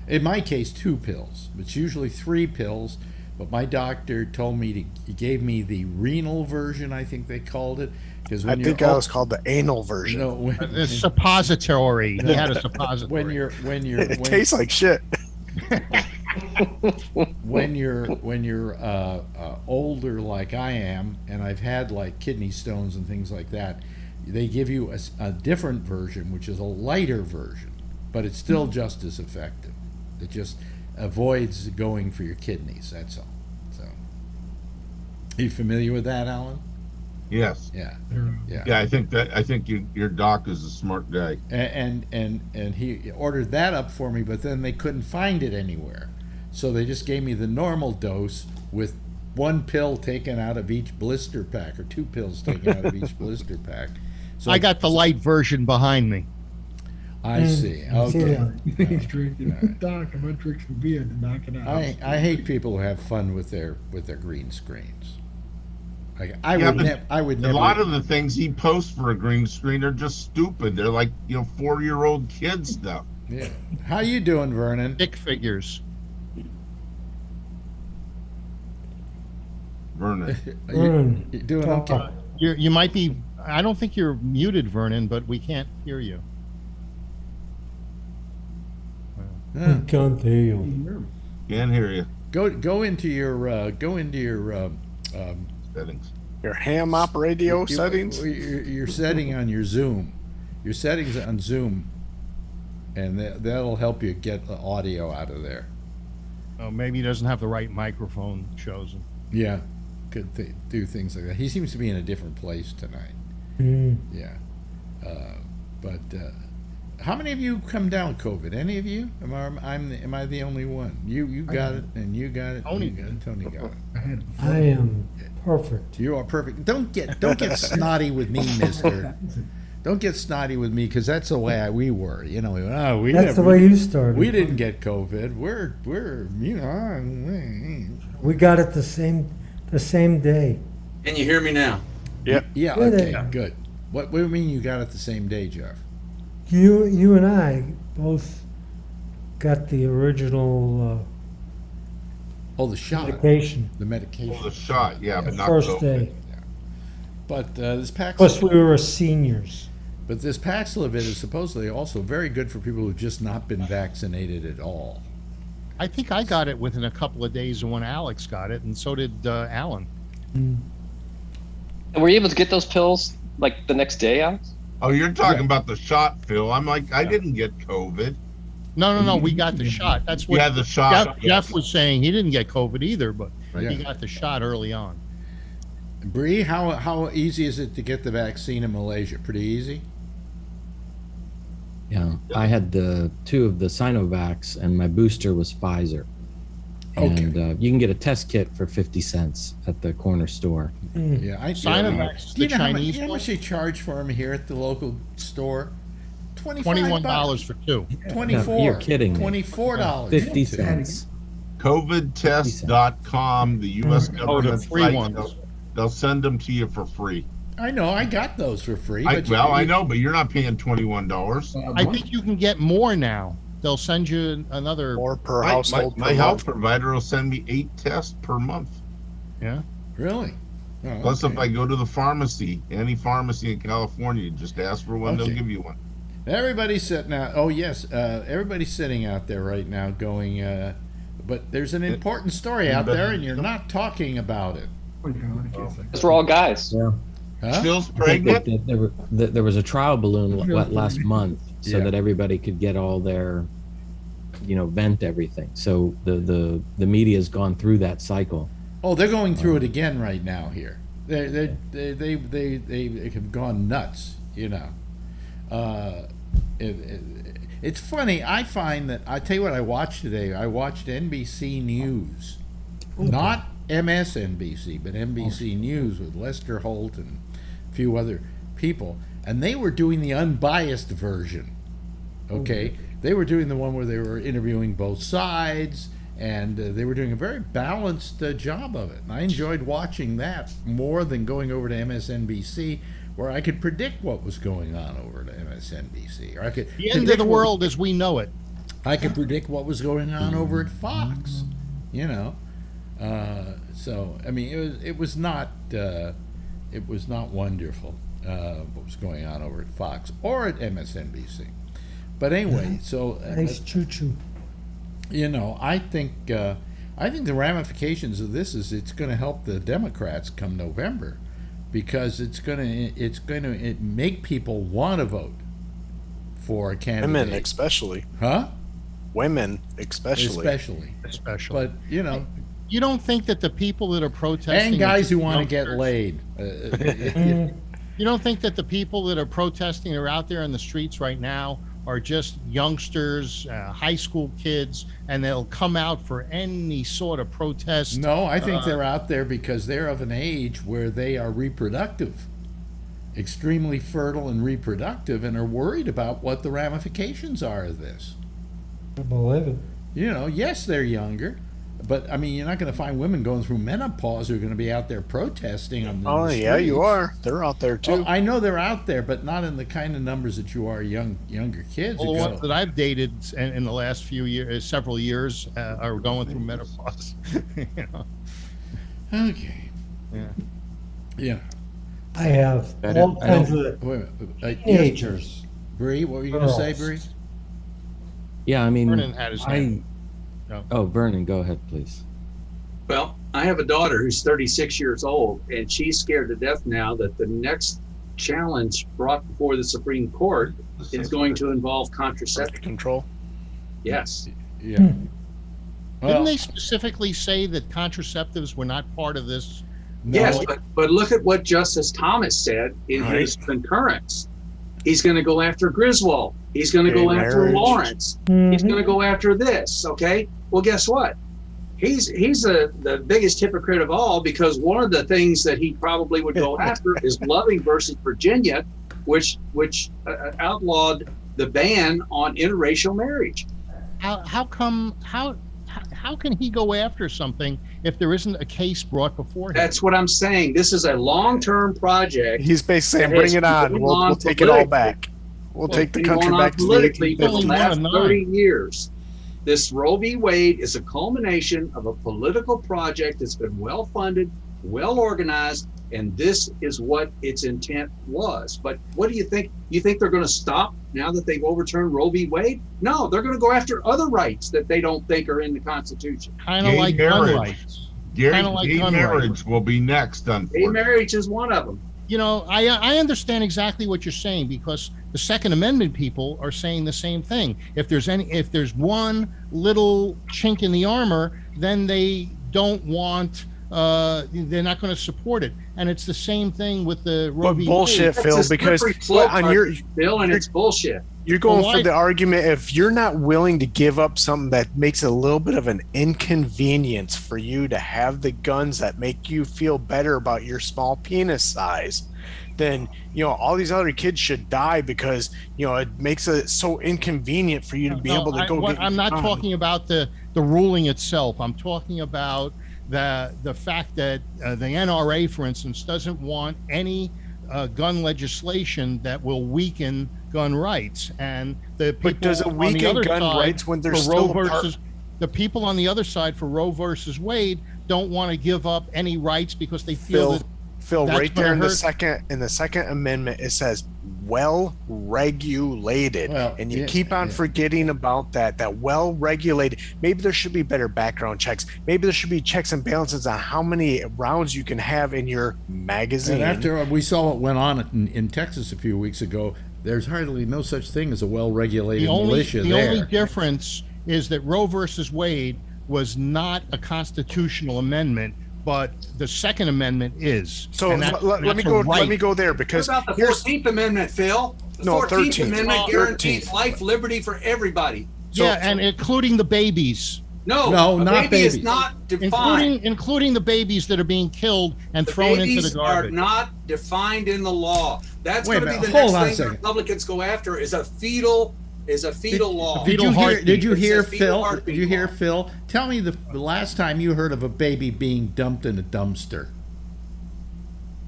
In my case, 2 pills. It's usually 3 pills. But my doctor told me he gave me the renal version, I think they called it, because I think I was called the anal version. No, The suppository. He had a suppository. when you're It tastes like shit. when you're older like I am, and I've had like kidney stones and things like that, they give you a different version, which is a lighter version, but it's still just as effective. It just avoids going for your kidneys. That's all. So, are you familiar with that, Alan? Yes. Yeah. Yeah, I think your doc is a smart guy. And he ordered that up for me, but then they couldn't find it anywhere, so they just gave me the normal dose with 1 pill taken out of each blister pack, or 2 pills taken out of each blister pack. So I got the light version behind me. I see. I see Okay. that. He's drinking. Doc, I'm gonna drink some beer to knock it out. I hate people who have fun with their green screens. I would A never. lot of the things he posts for a green screen are just stupid. They're like 4-year-old kid stuff. Yeah. How you doing, Vernon? Stick figures. Vernon. You doing okay? You might be. I don't think you're muted, Vernon, but we can't hear you. Huh. Can't hear you. Can't hear you. Go into your Settings. Your ham op radio settings? Your setting on your Zoom. Your settings on Zoom, and that'll help you get the audio out of there. Oh, maybe he doesn't have the right microphone chosen. Yeah, could do things like that. He seems to be in a different place tonight. Yeah, but how many of you come down with COVID? Any of you? Am I the only one? You got it, and you got it. Tony and you got it. Tony got it. I am perfect. You are perfect. Don't get snotty with me, Mister. Don't get snotty with me, because that's the way we were. You know, That's the way you started. We didn't get COVID. We're We got it the same day. Can you hear me now? Yep. yeah. Yeah, Okay, good. What do you mean you got it the same day, Jeff? You and I both got the original Oh, the shot. medication The medication. Well, the shot, yeah, but not first COVID. day. But this Plus, we were seniors. But this Paxlovid is supposedly also very good for people who've just not been vaccinated at all. I think I got it within a couple of days of when Alex got it, and so did Alan. And were you able to get those pills like the next day, Alex? Oh, you're talking about the shot, Phil. I'm like, I didn't get COVID. No, we got the shot. That's what Yeah, the shot. Jeff was saying. He didn't get COVID either, but Right. he got the shot early on. Bree, how easy is it to get the vaccine in Malaysia? Pretty easy? Yeah, I had 2 of the Sinovacs, and my booster was Pfizer. and you can get a test kit for 50 cents at the corner store. Yeah, Sinovac, Do you the know how Chinese much one, they charge for them here at the local store? $21 for two. 24. No, you're kidding me. $24. 50 cents. COVIDtest.com, the U.S. government the free site, ones. they'll send them to you for free. I know, I got those for free. I But I know, but you're not paying $21. I think you can get more now. They'll send you another. More per My household. my per health month. provider will send me 8 tests per month. Yeah. Really? Oh, Plus, okay. if I go to the pharmacy, any pharmacy in California, just ask for one, Okay. they'll give you one. Everybody's sitting out. Oh yes, everybody's sitting out there right now, going. But there's an important story out there, and you're not talking about it. Because we're all guys. Yeah. Huh? Phil's I think pregnant? that there was a trial balloon last month so Yeah. that everybody could get all their, vent everything. So the media's gone through that cycle. Oh, they're going through it again right now here. They have gone nuts. It's funny. I find that I tell you what I watched today. I watched NBC News, not MSNBC, but NBC News with Lester Holt and a few other people, and they were doing the unbiased version. Okay, they were doing the one where they were interviewing both sides, and they were doing a very balanced job of it. And I enjoyed watching that more than going over to MSNBC, where I could predict what was going on over to MSNBC, or I could The end of predict the what- world as we know it. I could predict what was going on over at Fox, So I mean, it was not wonderful what was going on over at Fox or at MSNBC. But anyway, so Nice choo-choo. I think the ramifications of this is it's going to help the Democrats come November, because it's going to make people want to vote for a candidate. Women, especially. Huh? Women, especially. Especially. But You don't think that the people that are protesting and guys who want to youngsters- get laid. You don't think that the people that are protesting are out there in the streets right now are just youngsters, high school kids, and they'll come out for any sort of protest? No, I think they're out there because they're of an age where they are reproductive, extremely fertile and reproductive, and are worried about what the ramifications are of this. I believe it. Yes, they're younger, but I mean, you're not going to find women going through menopause who are going to be out there protesting on the Oh, yeah, you streets. are. They're out there, too. Oh, I know they're out there, but not in the kind of numbers that you are younger kids. Well, who the go- ones that I've dated in the last few years, several years, are going through menopause. Okay. Yeah. Yeah. I have I all don't- I kinds don't- of Wait a minute. Yes, teenagers. Bree, what were you going to say, Bree? Girls. Yeah, I mean, Vernon had his hand. Oh, Vernon, go ahead, please. Well, I have a daughter who's 36 years old, and she's scared to death now that the next challenge brought before the Supreme Court is going to involve contraception. Control. Yes. Yeah. Didn't Well, they specifically say that contraceptives were not part of this? no, Yes, but look at what Justice Thomas said in his concurrence. He's going to go after Griswold. He's going to go Gay after marriage. Lawrence. Mm-hmm. He's going to go after this. Okay. Well, guess what? He's the biggest hypocrite of all, because one of the things that he probably would go after is Loving versus Virginia, which outlawed the ban on interracial marriage. How can he go after something if there isn't a case brought before him? That's what I'm saying. This is a long-term project. He's basically saying, That bring has it on. been We'll on take it all politically. back. We'll take the Been country going on back to the politically for the 1850s. last Only one of 30 years. This Roe v. Wade is a culmination of a political project that's been well funded, well organized, and this is what its intent was. But what do you think? You think they're going to stop now that they've overturned Roe v. Wade? No, they're going to go after other rights that they don't think are in the Constitution. Kind of Gay like gun marriage. rights. Gay, like gay gun marriage rights. will be next, Gay unfortunately. marriage is one of them. I understand exactly what you're saying, because the Second Amendment people are saying the same thing. If there's one little chink in the armor, then they don't want they're not going to support it. And it's the same thing with the Roe But v. bullshit, Wade. Phil, It's a because slippery slope on your argument, Bill, and it's bullshit. you're going Well, for why- the argument if you're not willing to give up something that makes it a little bit of an inconvenience for you to have the guns that make you feel better about your small penis size, then all these other kids should die because it makes it so inconvenient for you to be able to go. I'm not talking about the ruling itself. I'm talking about the fact that the NRA, for instance, doesn't want any gun legislation that will weaken gun rights, and the people But does it on the weaken other gun side rights when they're for still Roe a part- versus the people on the other side for Roe versus Wade don't want to give up any rights because they feel that Phil, that's right there gonna in the hurt. second amendment, it says well regulated, Well, and you yeah, keep on yeah. forgetting about that well regulated. Maybe there should be better background checks. Maybe there should be checks and balances on how many rounds you can have in your magazine. And after we saw what went on in Texas a few weeks ago, there's hardly no such thing as a well-regulated militia the there. only difference is that Roe versus Wade was not a constitutional amendment, but the Second Amendment is. So And that- let me that's a go. right. Let me go there What because about the here's 14th Amendment, Phil? The No, 14th 13th. Amendment Oh, guarantees 13th. life, liberty for everybody. And including the babies, No, a not baby babies. is not defined. including the babies that are being killed and thrown into Babies the are garbage. not defined in the law. That's Wait a going to be minute, the hold on a next thing second. Republicans go after is a fetal law. Did you Fetal hear? heartbeat. Did you It hear says fetal Phil? heartbeat Did you hear law. Phil? Tell me the last time you heard of a baby being dumped in a dumpster.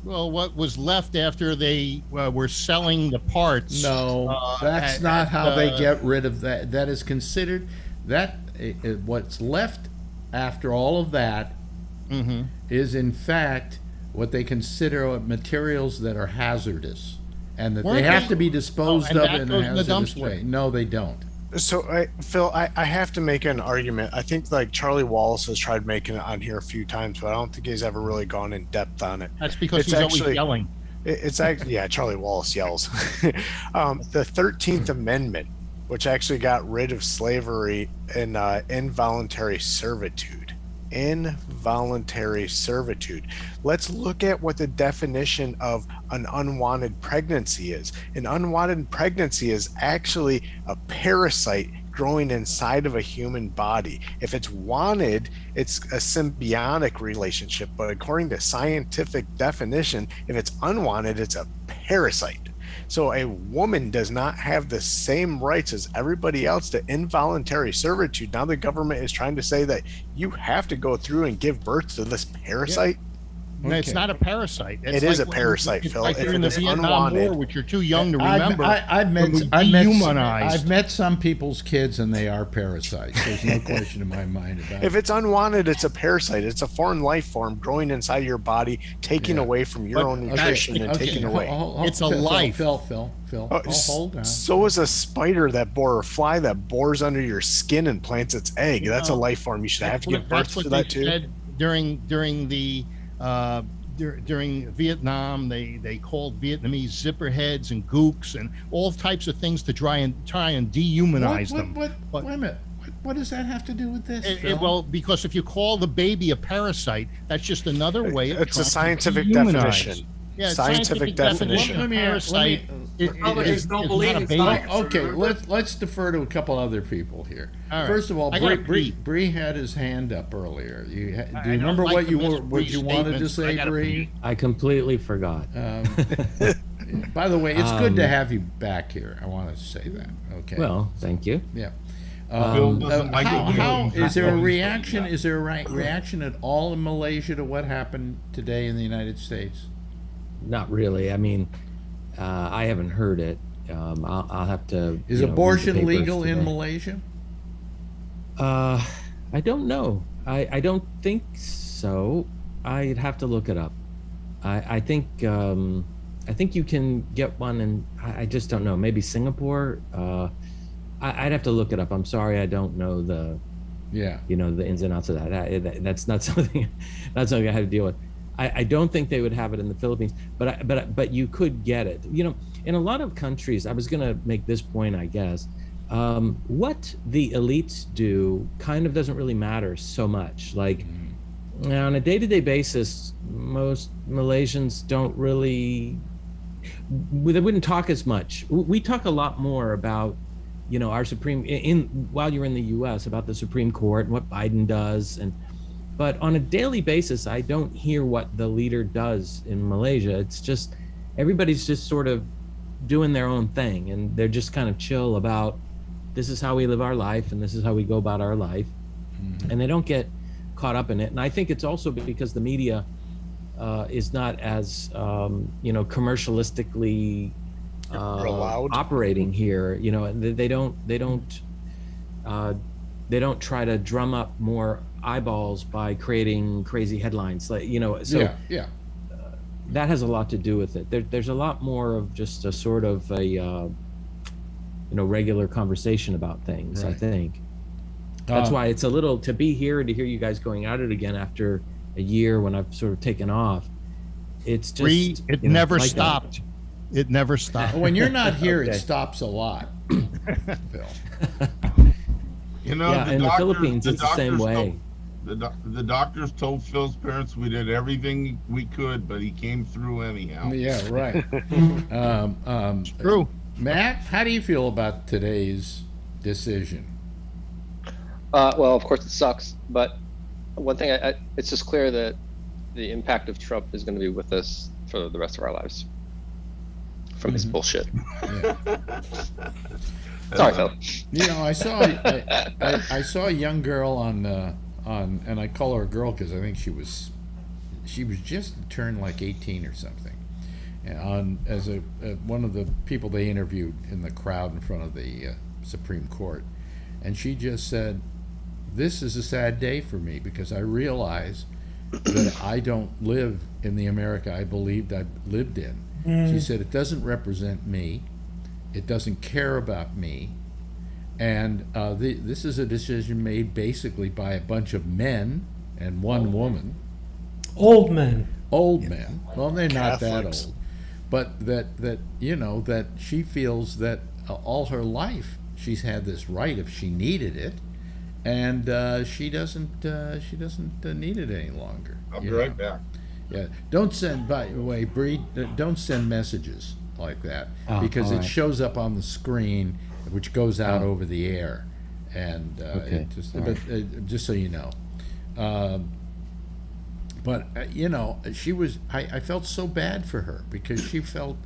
Well, what was left after they were selling the parts? No, that's at- not at, how they get rid of that. That is considered what's left after all of that Mhm. is in fact what they consider materials that are hazardous, and that Weren't they have they- to be disposed and of that in goes a in the hazardous dumpster. way. No, they don't. So, Phil, I have to make an argument. I think like Charlie Wallace has tried making it on here a few times, but I don't think he's ever really gone in depth on it. That's because It's he's always actually- yelling. It's actually, yeah, Charlie Wallace yells. The 13th Amendment, which actually got rid of slavery and involuntary servitude. Involuntary servitude. Let's look at what the definition of an unwanted pregnancy is. An unwanted pregnancy is actually a parasite growing inside of a human body. If it's wanted, it's a symbiotic relationship, but according to scientific definition, if it's unwanted, it's a parasite. So a woman does not have the same rights as everybody else to involuntary servitude. Now the government is trying to say that you have to go through and give birth to this parasite. No, it's not a parasite. It's It is like a parasite, it's Phil. like If during the it's Vietnam unwanted. War, which you're too young to I've- remember. I've when we met dehumanized. I've met some people's kids, and they are parasites. There's no question in my mind about If it. it's unwanted, it's a parasite. It's a foreign life form growing inside your body, taking Yeah. away from your But own that's nutrition and taking away. It's a life. Phil, Oh, hold on. So is a spider or a fly that bores under your skin and plants its egg. That's a No. life form. You should have to give That's birth what to they that too. said during Vietnam. They called Vietnamese zipperheads and gooks and all types of things to try and dehumanize them. Wait But- a minute. What does that have to do with this? Phil? Well, because if you call the baby a parasite, that's just another way of It's a trying to scientific dehumanize. definition. Yeah, Scientific definition. Let me- Parasite Republicans is don't not believe a in baby. science. Okay, let's defer to a couple other people here. All right. First of all, I gotta Bree had his hand up earlier. Do you I remember don't like what to you miss what Bree's you wanted to statements, but I say, gotta Bree? pee. I completely forgot. By the way, it's good to have you back here. I want to say that. Okay. Well, thank you. yeah. Bill doesn't like it when How he's is there a not reaction? Is there a reaction at all in Malaysia to what happened today in the United States? Not really. I mean, I haven't heard it. I'll have to. Is read the abortion papers legal in today. Malaysia? I don't know. I don't think so. I'd have to look it up. I think you can get one, and I just don't know. Maybe Singapore. I'd have to look it up. I'm sorry, I don't know the Yeah. the ins and outs of that. That's not something I had to deal with. I don't think they would have it in the Philippines, but you could get it. In a lot of countries, I was going to make this point, I guess. What the elites do kind of doesn't really matter so much. Like Now, on a day-to-day basis, most Malaysians don't really, they wouldn't talk as much. We talk a lot more about, our while you're in the U.S., about the Supreme Court and what Biden does, but on a daily basis, I don't hear what the leader does in Malaysia. It's just everybody's just sort of doing their own thing, and they're just kind of chill about, this is how we live our life and this is how we go about our life. And they don't get caught up in it. And I think it's also because the media is not as commercialistically operating here. They don't try to drum up more eyeballs by creating crazy headlines, that has a lot to do with it. There's a lot more of just a sort of a regular conversation about things. Right. I think that's why it's a little, to be here and to hear you guys going at it again after a year when I've sort of taken off. It's just it never stopped. It never stopped. When you're not here, it stops a lot, Phil. In the Philippines, it's the same way. The doctors told Phil's parents we did everything we could, but he came through anyhow. Yeah, right. True. Matt, how do you feel about today's decision? Well, of course it sucks, but one thing, it's just clear that the impact of Trump is going to be with us for the rest of our lives from his bullshit. Yeah. Sorry, Phil. I saw a young girl on, and I call her a girl because I think she was just turned like 18 or something. As one of the people they interviewed in the crowd in front of the Supreme Court, and she just said, "This is a sad day for me because I realize that I don't live in the America I believed I lived in." She said, "It doesn't represent me, it doesn't care about me, and this is a decision made basically by a bunch of men and one woman." Old men. Well, they're not Catholics. that old. But that she feels that all her life she's had this right if she needed it, and she doesn't need it any longer. I'll be right back. Yeah, don't send. By the way, Bree, don't send messages like that because it shows up on the screen, which goes out over the air, and just so you know. But she was. I felt so bad for her because she felt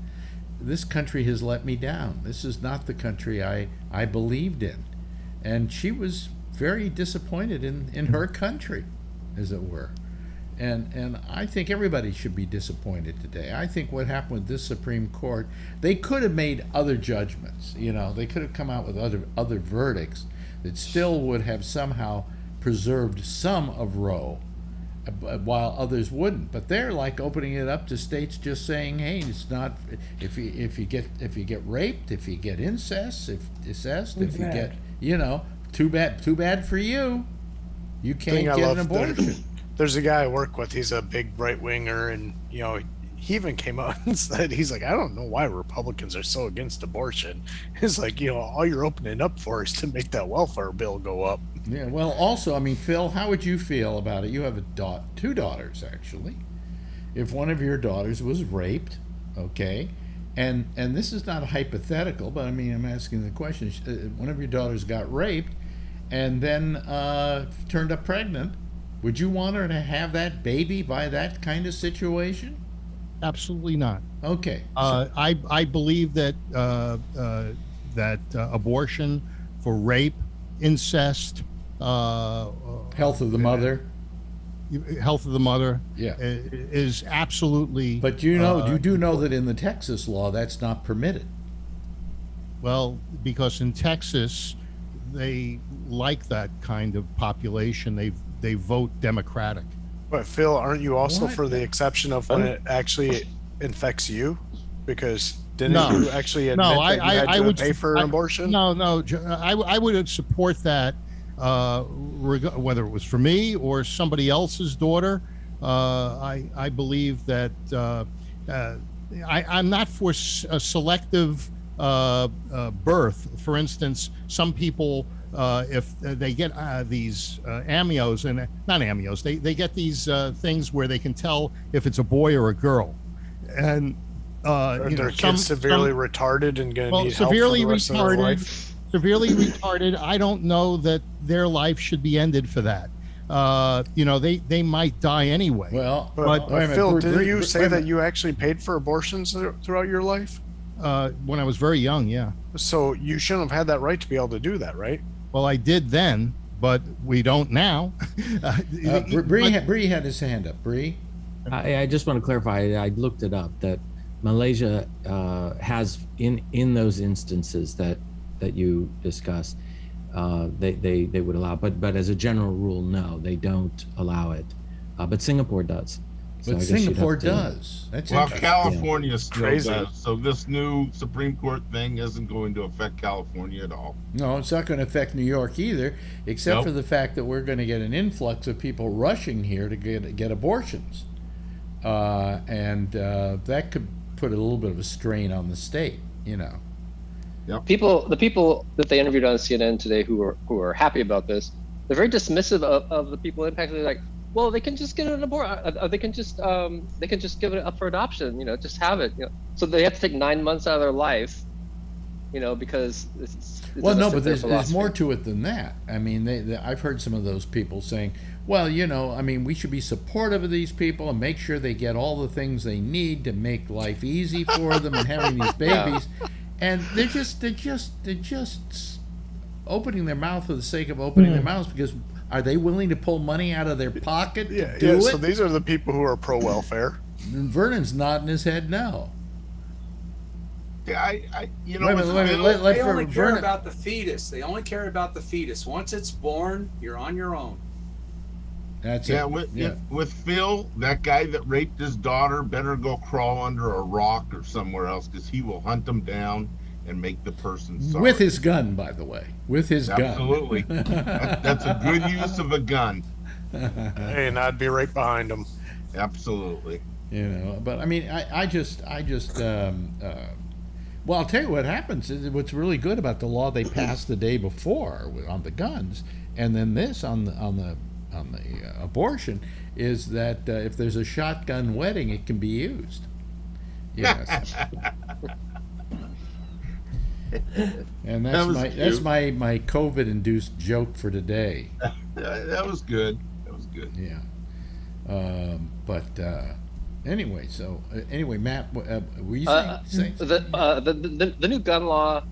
this country has let me down. This is not the country I believed in, and she was very disappointed in her country, as it were. And I think everybody should be disappointed today. I think what happened with this Supreme Court, they could have made other judgments. They could have come out with other verdicts that still would have somehow preserved some of Roe, while others wouldn't. But they're like opening it up to states just saying, hey, it's not if you get raped, if you get incest, if you get too bad for you. You can't get an abortion. There's a guy I work with. He's a big right winger, and he even came out and said, he's like, I don't know why Republicans are so against abortion. He's like, all you're opening up for is to make that welfare bill go up. Yeah. Well, also, I mean, Phil, how would you feel about it? You have two daughters, actually. If one of your daughters was raped, okay, and this is not a hypothetical, but I mean, I'm asking the question. One of your daughters got raped, and then turned up pregnant. Would you want her to have that baby by that kind of situation? Absolutely not. Okay. I believe that abortion for rape, incest, health of the mother, yeah, is absolutely. But you do know that in the Texas law that's not permitted. Well, because in Texas, they like that kind of population. They vote Democratic. But Phil, aren't you also for the exception of when it actually infects you? Because didn't you actually admit that you had to pay for an abortion? No, I would support that, whether it was for me or somebody else's daughter. I believe that I'm not for a selective birth. For instance, some people if they get these amnios, and not amnios, they get these things where they can tell if it's a boy or a girl. And Are their kids severely retarded and going to need help for severely the rest of their life? Severely retarded. I don't know that their life should be ended for that. They might die anyway. Well, but Phil, didn't you say that you actually paid for abortions throughout your life? When I was very young, yeah. So you shouldn't have had that right to be able to do that, right? Well, I did then, but we don't now. Bree had his hand up. Bree? I just want to clarify. I looked it up that Malaysia has in those instances that you discussed, they would allow, but as a general rule, no, they don't allow it. But Singapore does. So But Singapore does. That's well, interesting. California still Crazy. does. So this new Supreme Court thing isn't going to affect California at all. No, it's not going to affect New York either, except Nope. for the fact that we're going to get an influx of people rushing here to get abortions, and that could put a little bit of a strain on the state. The people that they interviewed on CNN today who are happy about this, they're very dismissive of the people impacted. They're like, well, they can just get an abortion. They can just give it up for adoption. Just have it. So they have to take 9 months out of their life. Because Well, no, but there's more to it than that. I mean, I've heard some of those people saying, well, we should be supportive of these people and make sure they get all the things they need to make life easy for them and having these babies. And they're just opening their mouth for the sake of opening their mouths, because are they willing to pull money out of their pocket to do it? So these are the people who are pro-welfare. And Vernon's nodding his head no. Yeah, They only care about the fetus. They only care about the fetus. Once it's born, you're on your own. That's yeah, it. With Phil, that guy that raped his daughter better go crawl under a rock or somewhere else, because he will hunt them down and make the person sorry. With his gun, by the way. With his gun. Absolutely. That's a good use of a gun. Hey, and I'd be right behind him. Absolutely. But I mean, I just well, I'll tell you what happens. What's really good about the law they passed the day before on the guns, and then this on the abortion, is that if there's a shotgun wedding, it can be used. Yes. And that's my COVID-induced joke for today. That was good. Yeah. Anyway, Matt, were you saying the new gun law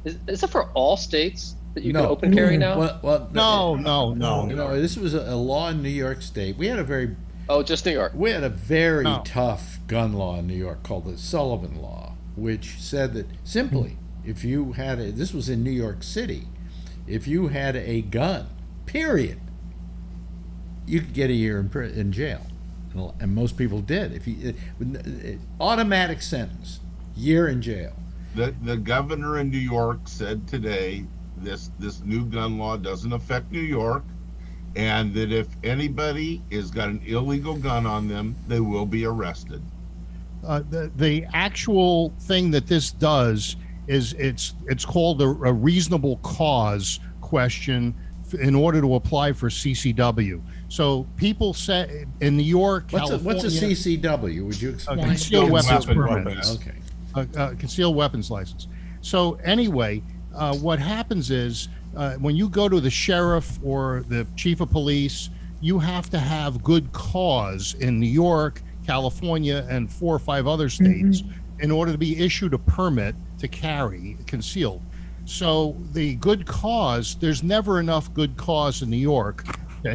is it for all states that you can open carry now? No. This was a law in New York State. We had just New York. We had a very tough gun law in New York called the Sullivan Law, which said that simply, if you had this was in New York City, if you had a gun, period, you could get a year in jail. And most people did. If you automatic sentence, year in jail. The governor in New York said today this new gun law doesn't affect New York, and that if anybody has got an illegal gun on them, they will be arrested. The actual thing that this does is it's called a reasonable cause question in order to apply for CCW. So people say in New York, California, what's a CCW? Would you explain? Concealed weapons permit. Okay. Concealed weapons license. So anyway, what happens is when you go to the sheriff or the chief of police, you have to have good cause in New York, California, and 4 or 5 other states in order to be issued a permit to carry concealed. So the good cause, there's never enough good cause in New York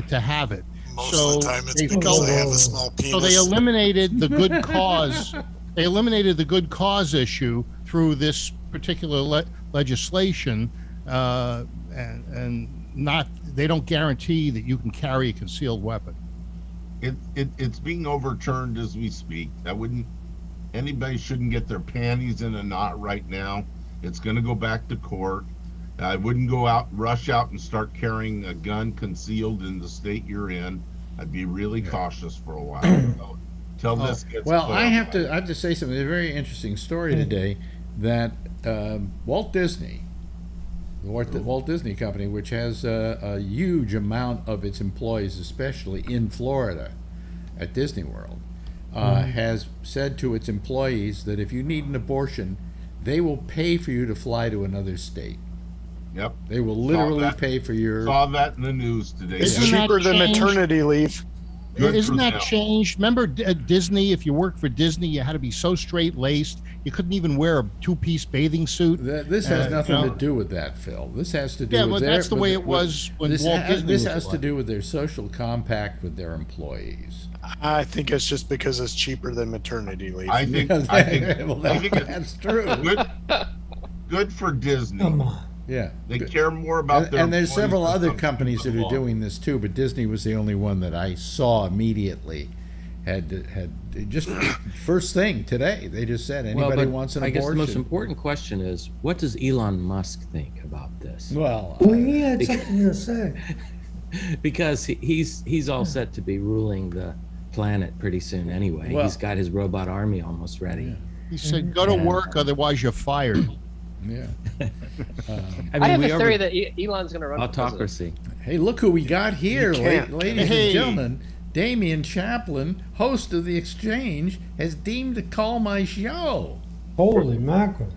to have it. Most of the time it's because they have a small penis. So they eliminated the good cause. They eliminated the good cause issue through this particular legislation, and not. They don't guarantee that you can carry a concealed weapon. It's being overturned as we speak. Anybody shouldn't get their panties in a knot right now. It's going to go back to court. I wouldn't rush out and start carrying a gun concealed in the state you're in. I'd be really cautious for a while till this gets. Well, I have to say something. A very interesting story today that Walt Disney the Walt Disney Company, which has a huge amount of its employees, especially in Florida at Disney World, has said to its employees that if you need an abortion, they will pay for you to fly to another state. Yep. They will literally pay for your... Saw that in the news today. It's cheaper than maternity leave. Isn't that changed? Remember at Disney, if you worked for Disney, you had to be so straight-laced. You couldn't even wear a two-piece bathing suit. This has nothing to do with that, Phil. This has to do with their... that's the way it was when Walt Disney This has to do with their social compact with their employees. I think it's just because it's cheaper than maternity leave. I think that's true. Good for Disney. Come on. Yeah, they care more about their. And there's several other companies that are doing this too, but Disney was the only one that I saw immediately. Had just first thing today. They just said anybody wants an abortion. I guess the most important question is, what does Elon Musk think about this? Well, he had something to say. Because he's all set to be ruling the planet pretty soon anyway. Well, he's got his robot army almost ready. Yeah. He said, "Go to work, otherwise you're fired." Yeah. I have a theory that Elon's going to run autocracy. Hey, look who we got here, ladies Hey. and gentlemen. Damian Chaplin, host of The Exchange, has deemed to call my show. Holy mackerel.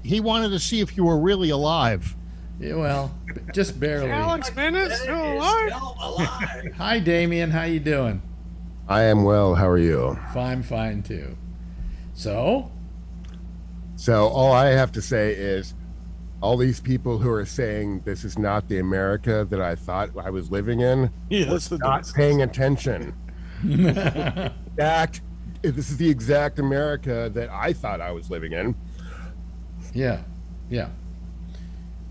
He wanted to see if you were really alive. Yeah, well, just barely. Alex Bennett still alive? Hi, Damian. How you doing? I am well. How are you? Fine too. So all I have to say is all these people who are saying this is not the America that I thought I was living in was not paying attention. In fact, this is the exact America that I thought I was living in. Yeah.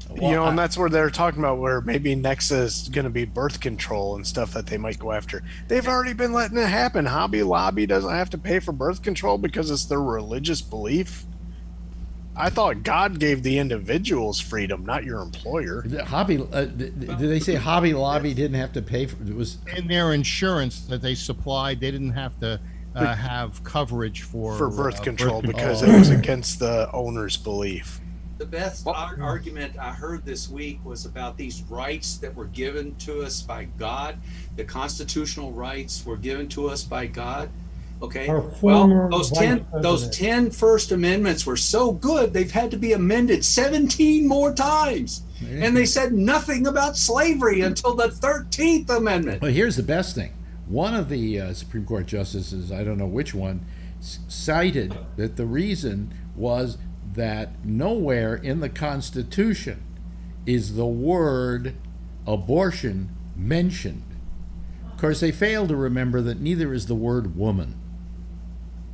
Well, and that's where they're talking about where maybe next is going to be birth control and stuff that they might go after. They've already been letting it happen. Hobby Lobby doesn't have to pay for birth control because it's their religious belief. I thought God gave the individuals freedom, not your employer. Did they say Hobby Lobby didn't have to pay for it? Was in their insurance that they supplied, they didn't have to have coverage for birth control because it was against the owner's belief. The best argument I heard this week was about these rights that were given to us by God. The constitutional rights were given to us by God. Okay. Well, those 10 First Amendments were so good, they've had to be amended 17 more times. Yeah. And they said nothing about slavery until the 13th Amendment. Well, here's the best thing. One of the Supreme Court justices, I don't know which one, cited that the reason was that nowhere in the Constitution is the word abortion mentioned. Of course, they fail to remember that neither is the word woman.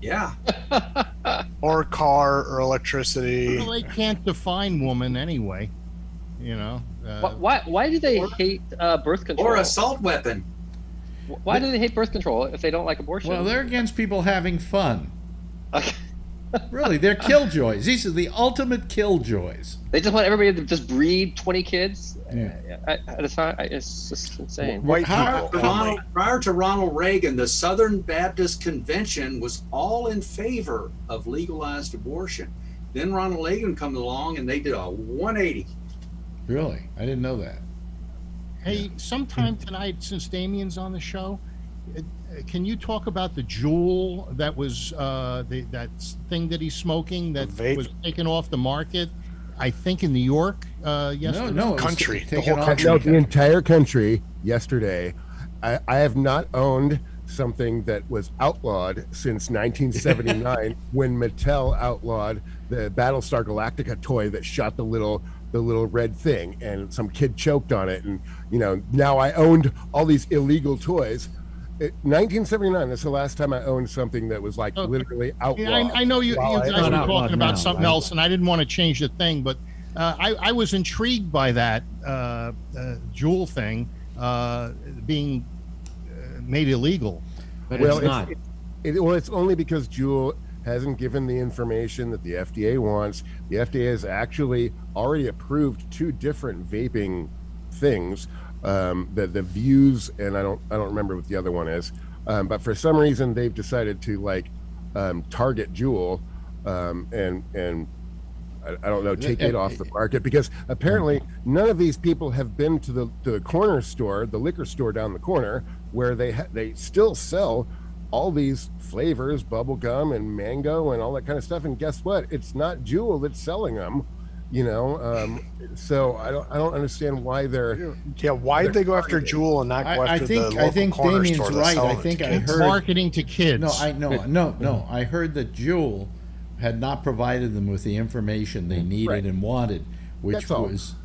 Yeah. Or car or electricity. Well, they can't define woman anyway. You know. Why do they hate birth control? Or assault weapon. Why do they hate birth control if they don't like abortion? Well, they're against people having fun. Really, they're killjoys. These are the ultimate killjoys. They just want everybody to just breed 20 kids. Yeah. It's just insane. Prior to Ronald Reagan, the Southern Baptist Convention was all in favor of legalized abortion. Then Ronald Reagan comes along and they did a 180. Really? I didn't know that. Hey, sometime tonight, since Damian's on the show, can you talk about the Juul that was that thing that he's smoking that was taken off the market? I think in New York yesterday. No, country, the whole country. No, the entire country yesterday. I have not owned something that was outlawed since 1979 when Mattel outlawed the Battlestar Galactica toy that shot the little red thing, and some kid choked on it, and now I owned all these illegal toys. 1979. That's the last time I owned something that was literally outlawed. I know you guys were talking about something else, and I didn't want to change the thing, but I was intrigued by that Juul thing being made illegal. But it's not. It's only because Juul hasn't given the information that the FDA wants. The FDA has actually already approved 2 different vaping things. The Views, and I don't remember what the other one is, but for some reason they've decided to target Juul, and I don't know, take it off the market, because apparently none of these people have been to the corner store, the liquor store down the corner, where they still sell all these flavors, bubble gum and mango and all that kind of stuff. And guess what? It's not Jewel that's selling them, so I don't understand why they're why'd they go after Jewel and not go after the local I think corner Damien's store right. I think I heard marketing to kids. No. I heard that Jewel had not provided them with the information they needed and wanted, which was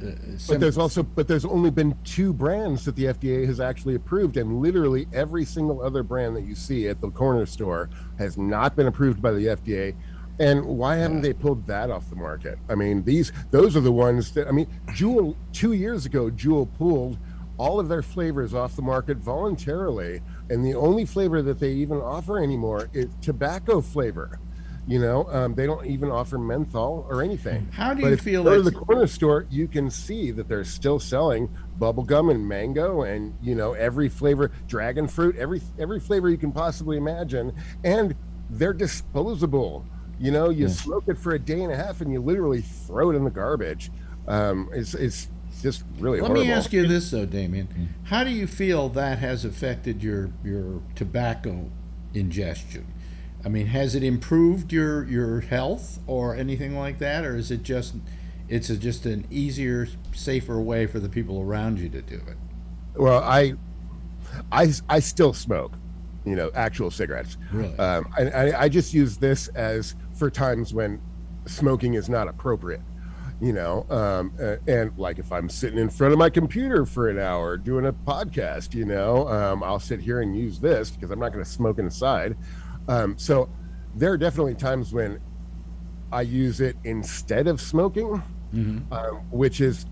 but there's only been 2 brands that the FDA has actually approved, and literally every single other brand that you see at the corner store has not been approved by the FDA. And why haven't they pulled that off the market? I mean, those are the ones that, Jewel, 2 years ago, Jewel pulled all of their flavors off the market voluntarily, and the only flavor that they even offer anymore is tobacco flavor. They don't even offer menthol or anything. How do you feel? But if you go to the corner store, you can see that they're still selling bubblegum and mango and, every flavor, dragon fruit, every flavor you can possibly imagine. And they're disposable. You smoke it for a day and a half and you literally throw it in the garbage. It's just really horrible. Let me ask you this, though, Damien. How do you feel that has affected your tobacco ingestion? I mean, has it improved your health or anything like that, or is it just an easier, safer way for the people around you to do it? Well, I still smoke, actual cigarettes. Really? I just use this as for times when smoking is not appropriate. And like if I'm sitting in front of my computer for an hour doing a podcast, I'll sit here and use this because I'm not going to smoke inside. So there are definitely times when I use it instead of smoking, which is,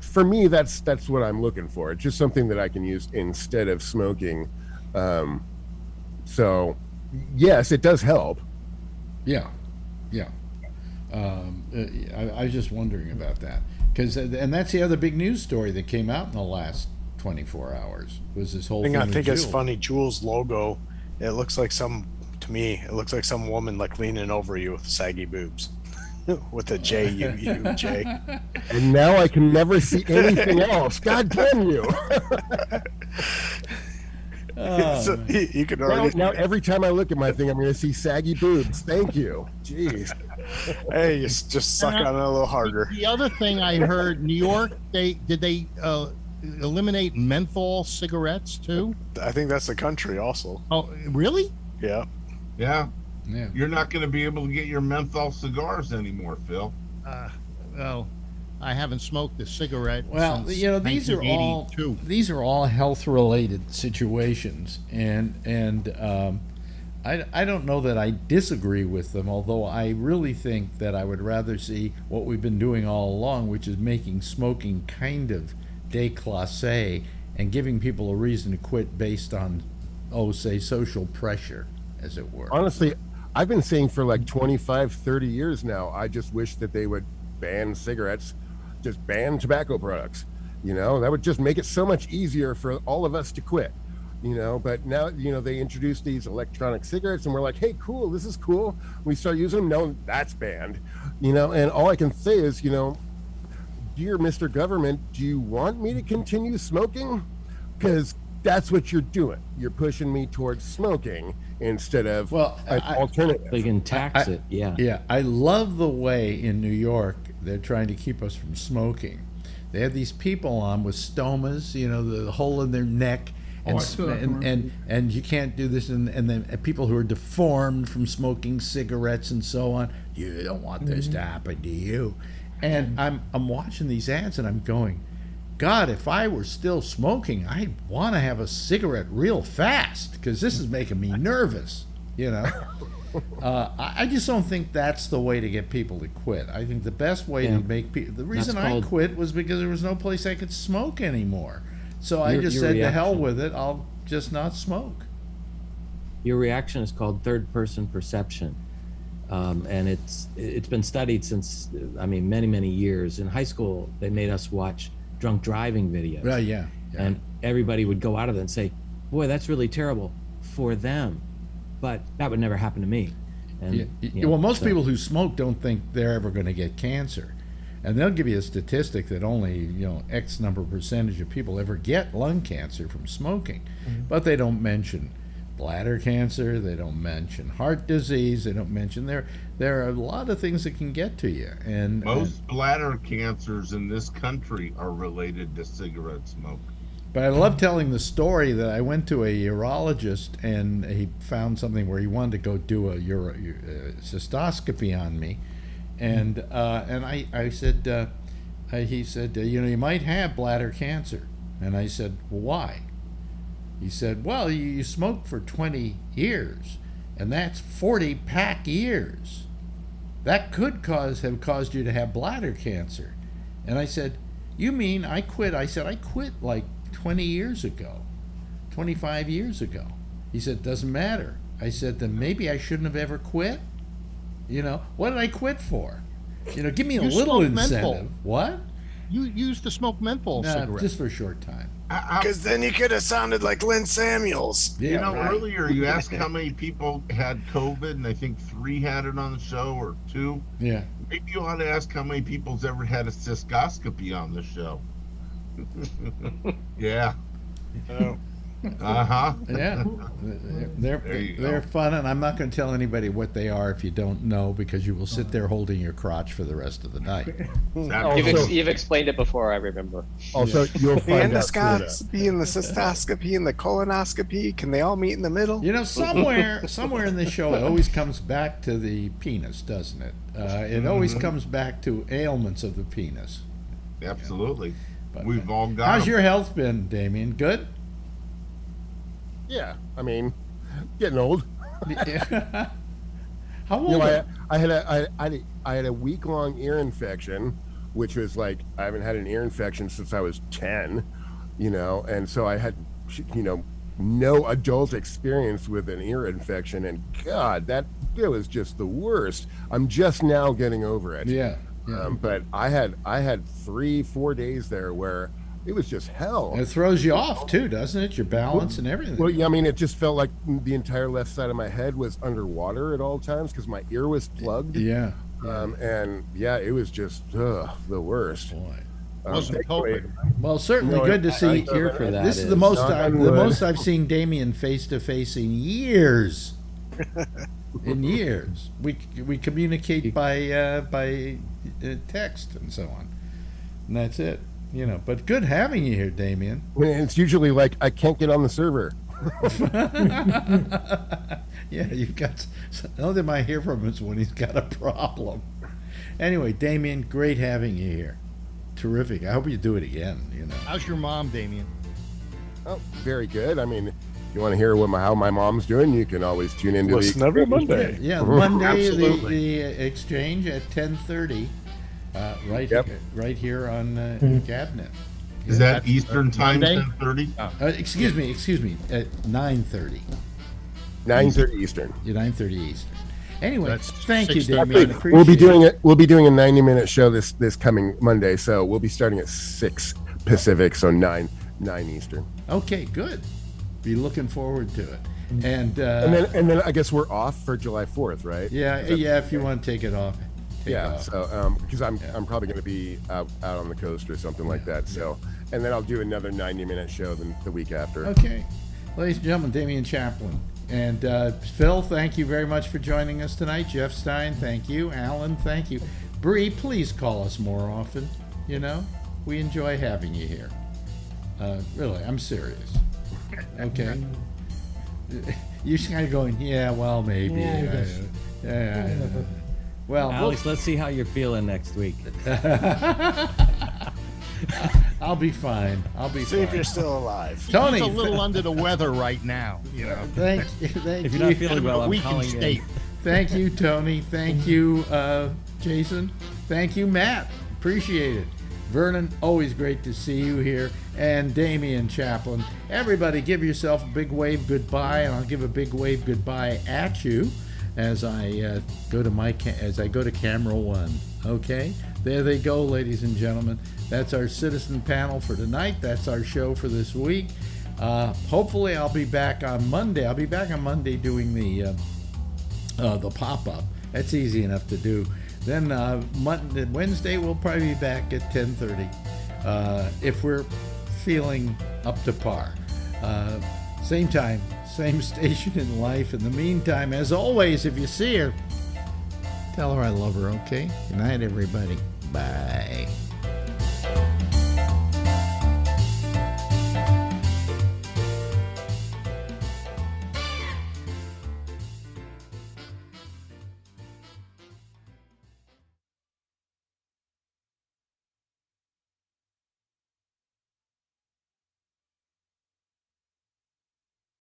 for me, that's what I'm looking for. It's just something that I can use instead of smoking. So yes, it does help. Yeah. I was just wondering about that, and that's the other big news story that came out in the last 24 hours was this whole thing. I think it's funny. Jewel's logo, it looks like some woman like leaning over you with saggy boobs, with a J-U-U-J. And now I can never see anything else. God damn you! So you can already now every time I look at my thing, I'm going to see saggy boobs. Thank you. Jeez. Hey, you just suck on it a little harder. The other thing I heard, New York, did they eliminate menthol cigarettes too? I think that's the country also. Oh, really? Yeah. You're not going to be able to get your menthol cigars anymore, Phil. Well, I haven't smoked a cigarette. Well, since these are all health-related situations, and I don't know that I disagree with them. Although I really think that I would rather see what we've been doing all along, which is making smoking kind of déclassé and giving people a reason to quit based on, say, social pressure, as it were. Honestly, I've been saying for like 25, 30 years now, I just wish that they would ban cigarettes, just ban tobacco products. That would just make it so much easier for all of us to quit. But now, they introduced these electronic cigarettes and we're like, hey, cool, this is cool. We start using them. No, that's banned. And all I can say is, dear Mr. Government, do you want me to continue smoking? Because that's what you're doing. You're pushing me towards smoking instead of an alternative. They can tax it, Yeah, I love the way in New York they're trying to keep us from smoking. They have these people on with stomas, the hole in their neck, and you can't do this, and then people who are deformed from smoking cigarettes and so on. You don't want this to happen to you. And I'm watching these ads and I'm going, God, if I were still smoking, I'd want to have a cigarette real fast because this is making me nervous, I just don't think that's the way to get people to quit. I think the best way to make people... The reason I quit was because there was no place I could smoke anymore. So I just said, to hell with it, I'll just not smoke. Your reaction is called third-person perception. And it's been studied since, many years. In high school, they made us watch drunk driving videos. Right, yeah. And everybody would go out of it and say, boy, that's really terrible for them. But that would never happen to me. And well, most so- people who smoke don't think they're ever going to get cancer, and they'll give you a statistic that only X number percentage of people ever get lung cancer from smoking, but they don't mention bladder cancer, they don't mention heart disease, they don't mention there are a lot of things that can get to you, and Most bladder cancers in this country are related to cigarette smoke. But I love telling the story that I went to a urologist and he found something where he wanted to go do a cystoscopy on me, and I said, he said, you might have bladder cancer, and I said, well, why? He said, well, you smoked for 20 years, and that's 40 pack years. That could have caused you to have bladder cancer. And I said, you mean I quit? I said, I quit like 20 years ago, 25 years ago. He said, doesn't matter. I said, then maybe I shouldn't have ever quit. What did I quit for? Give me a little incentive. Menthol. What? You used to smoke menthol cigarettes. Just for a short time. Because then you could have sounded like Lynn Samuels. Yeah, right. Earlier you asked how many people had COVID, and I think 3 had it on the show, or 2. Yeah. Maybe you ought to ask how many people's ever had a cystoscopy on the show. Yeah. Oh. Yeah. They're fun, and I'm not going to tell anybody what they are if you don't know, because you will sit there holding your crotch for the rest of the night. You've explained it before, I remember. Also, you'll The find out endoscopy and the cystoscopy and the colonoscopy, can they all meet in the middle? Somewhere in this show, it always comes back to the penis, doesn't it? It always comes back to ailments of the penis. Absolutely. But, We've all got How's 'em. your health been, Damien? Good? Yeah, I mean, getting old. How old? I had a week-long ear infection, which was like, I haven't had an ear infection since I was 10, and so I had, no adult experience with an ear infection, and God, it was just the worst. I'm just now getting over it. Yeah. But I had 3-4 days there where it was just hell. It throws you off too, doesn't it? Your balance and everything. Well, yeah, I mean, it just felt like the entire left side of my head was underwater at all times because my ear was plugged. Yeah. And yeah, it was just the worst. Boy. Wasn't COVID. Well, certainly good to see. Here for that This is is the most knock on I've seen Damien face to face in years. In years, we communicate by text and so on, and that's it. But good having you here, Damien. And it's usually like I can't get on the server. Yeah, you've got. The only time I hear from him is when he's got a problem. Anyway, Damien, great having you here. Terrific. I hope you do it again. How's your mom, Damien? Oh, very good. I mean, if you want to hear how my mom's doing, you can always tune into Listen every Monday. Yeah, Monday Absolutely. the exchange at 10:30, right here on Cabinet. Is that Eastern time, Monday? 10:30? Excuse me, at 9:30. 9:30 Eastern. Yeah, 9:30 Eastern. Anyway, That's thank you, 6:30. Damien. We'll be Appreciate doing it. it. We'll be doing a 90-minute show this coming Monday. So we'll be starting at 6 Pacific, so 9 Eastern. Okay, good. Be looking forward to it. And then I guess we're off for July 4th, right? yeah, if you want to take it off. Take it off. So because I'm probably going to be out on the coast or something like that. So and then I'll do another 90-minute show the week after. Okay. Ladies and gentlemen, Damien Chaplin. And Phil, thank you very much for joining us tonight. Jeff Stein, thank you. Alan, thank you. Bree, please call us more often. We enjoy having you here. Really, I'm serious. Okay. You're just kind of going, yeah, well, maybe. Yeah, Well, Alex, let's see how you're feeling next week. I'll be fine. See if you're still alive. Tony, He's a little under the weather right now. thank you. If you're not feeling well, I'm Weakened calling in. state. Thank you, Tony. Thank you, Jason. Thank you, Matt. Appreciate it. Vernon, always great to see you here. And Damien Chaplin. Everybody give yourself a big wave goodbye, and I'll give a big wave goodbye at you as I go to camera 1. Okay? There they go, ladies and gentlemen. That's our citizen panel for tonight. That's our show for this week. Hopefully I'll be back on Monday. I'll be back on Monday doing the the pop-up. That's easy enough to do. Then Wednesday we'll probably be back at 10:30 if we're feeling up to par. Same time, same station in life. In the meantime, as always, if you see her, tell her I love her, okay? Good night, everybody. Bye.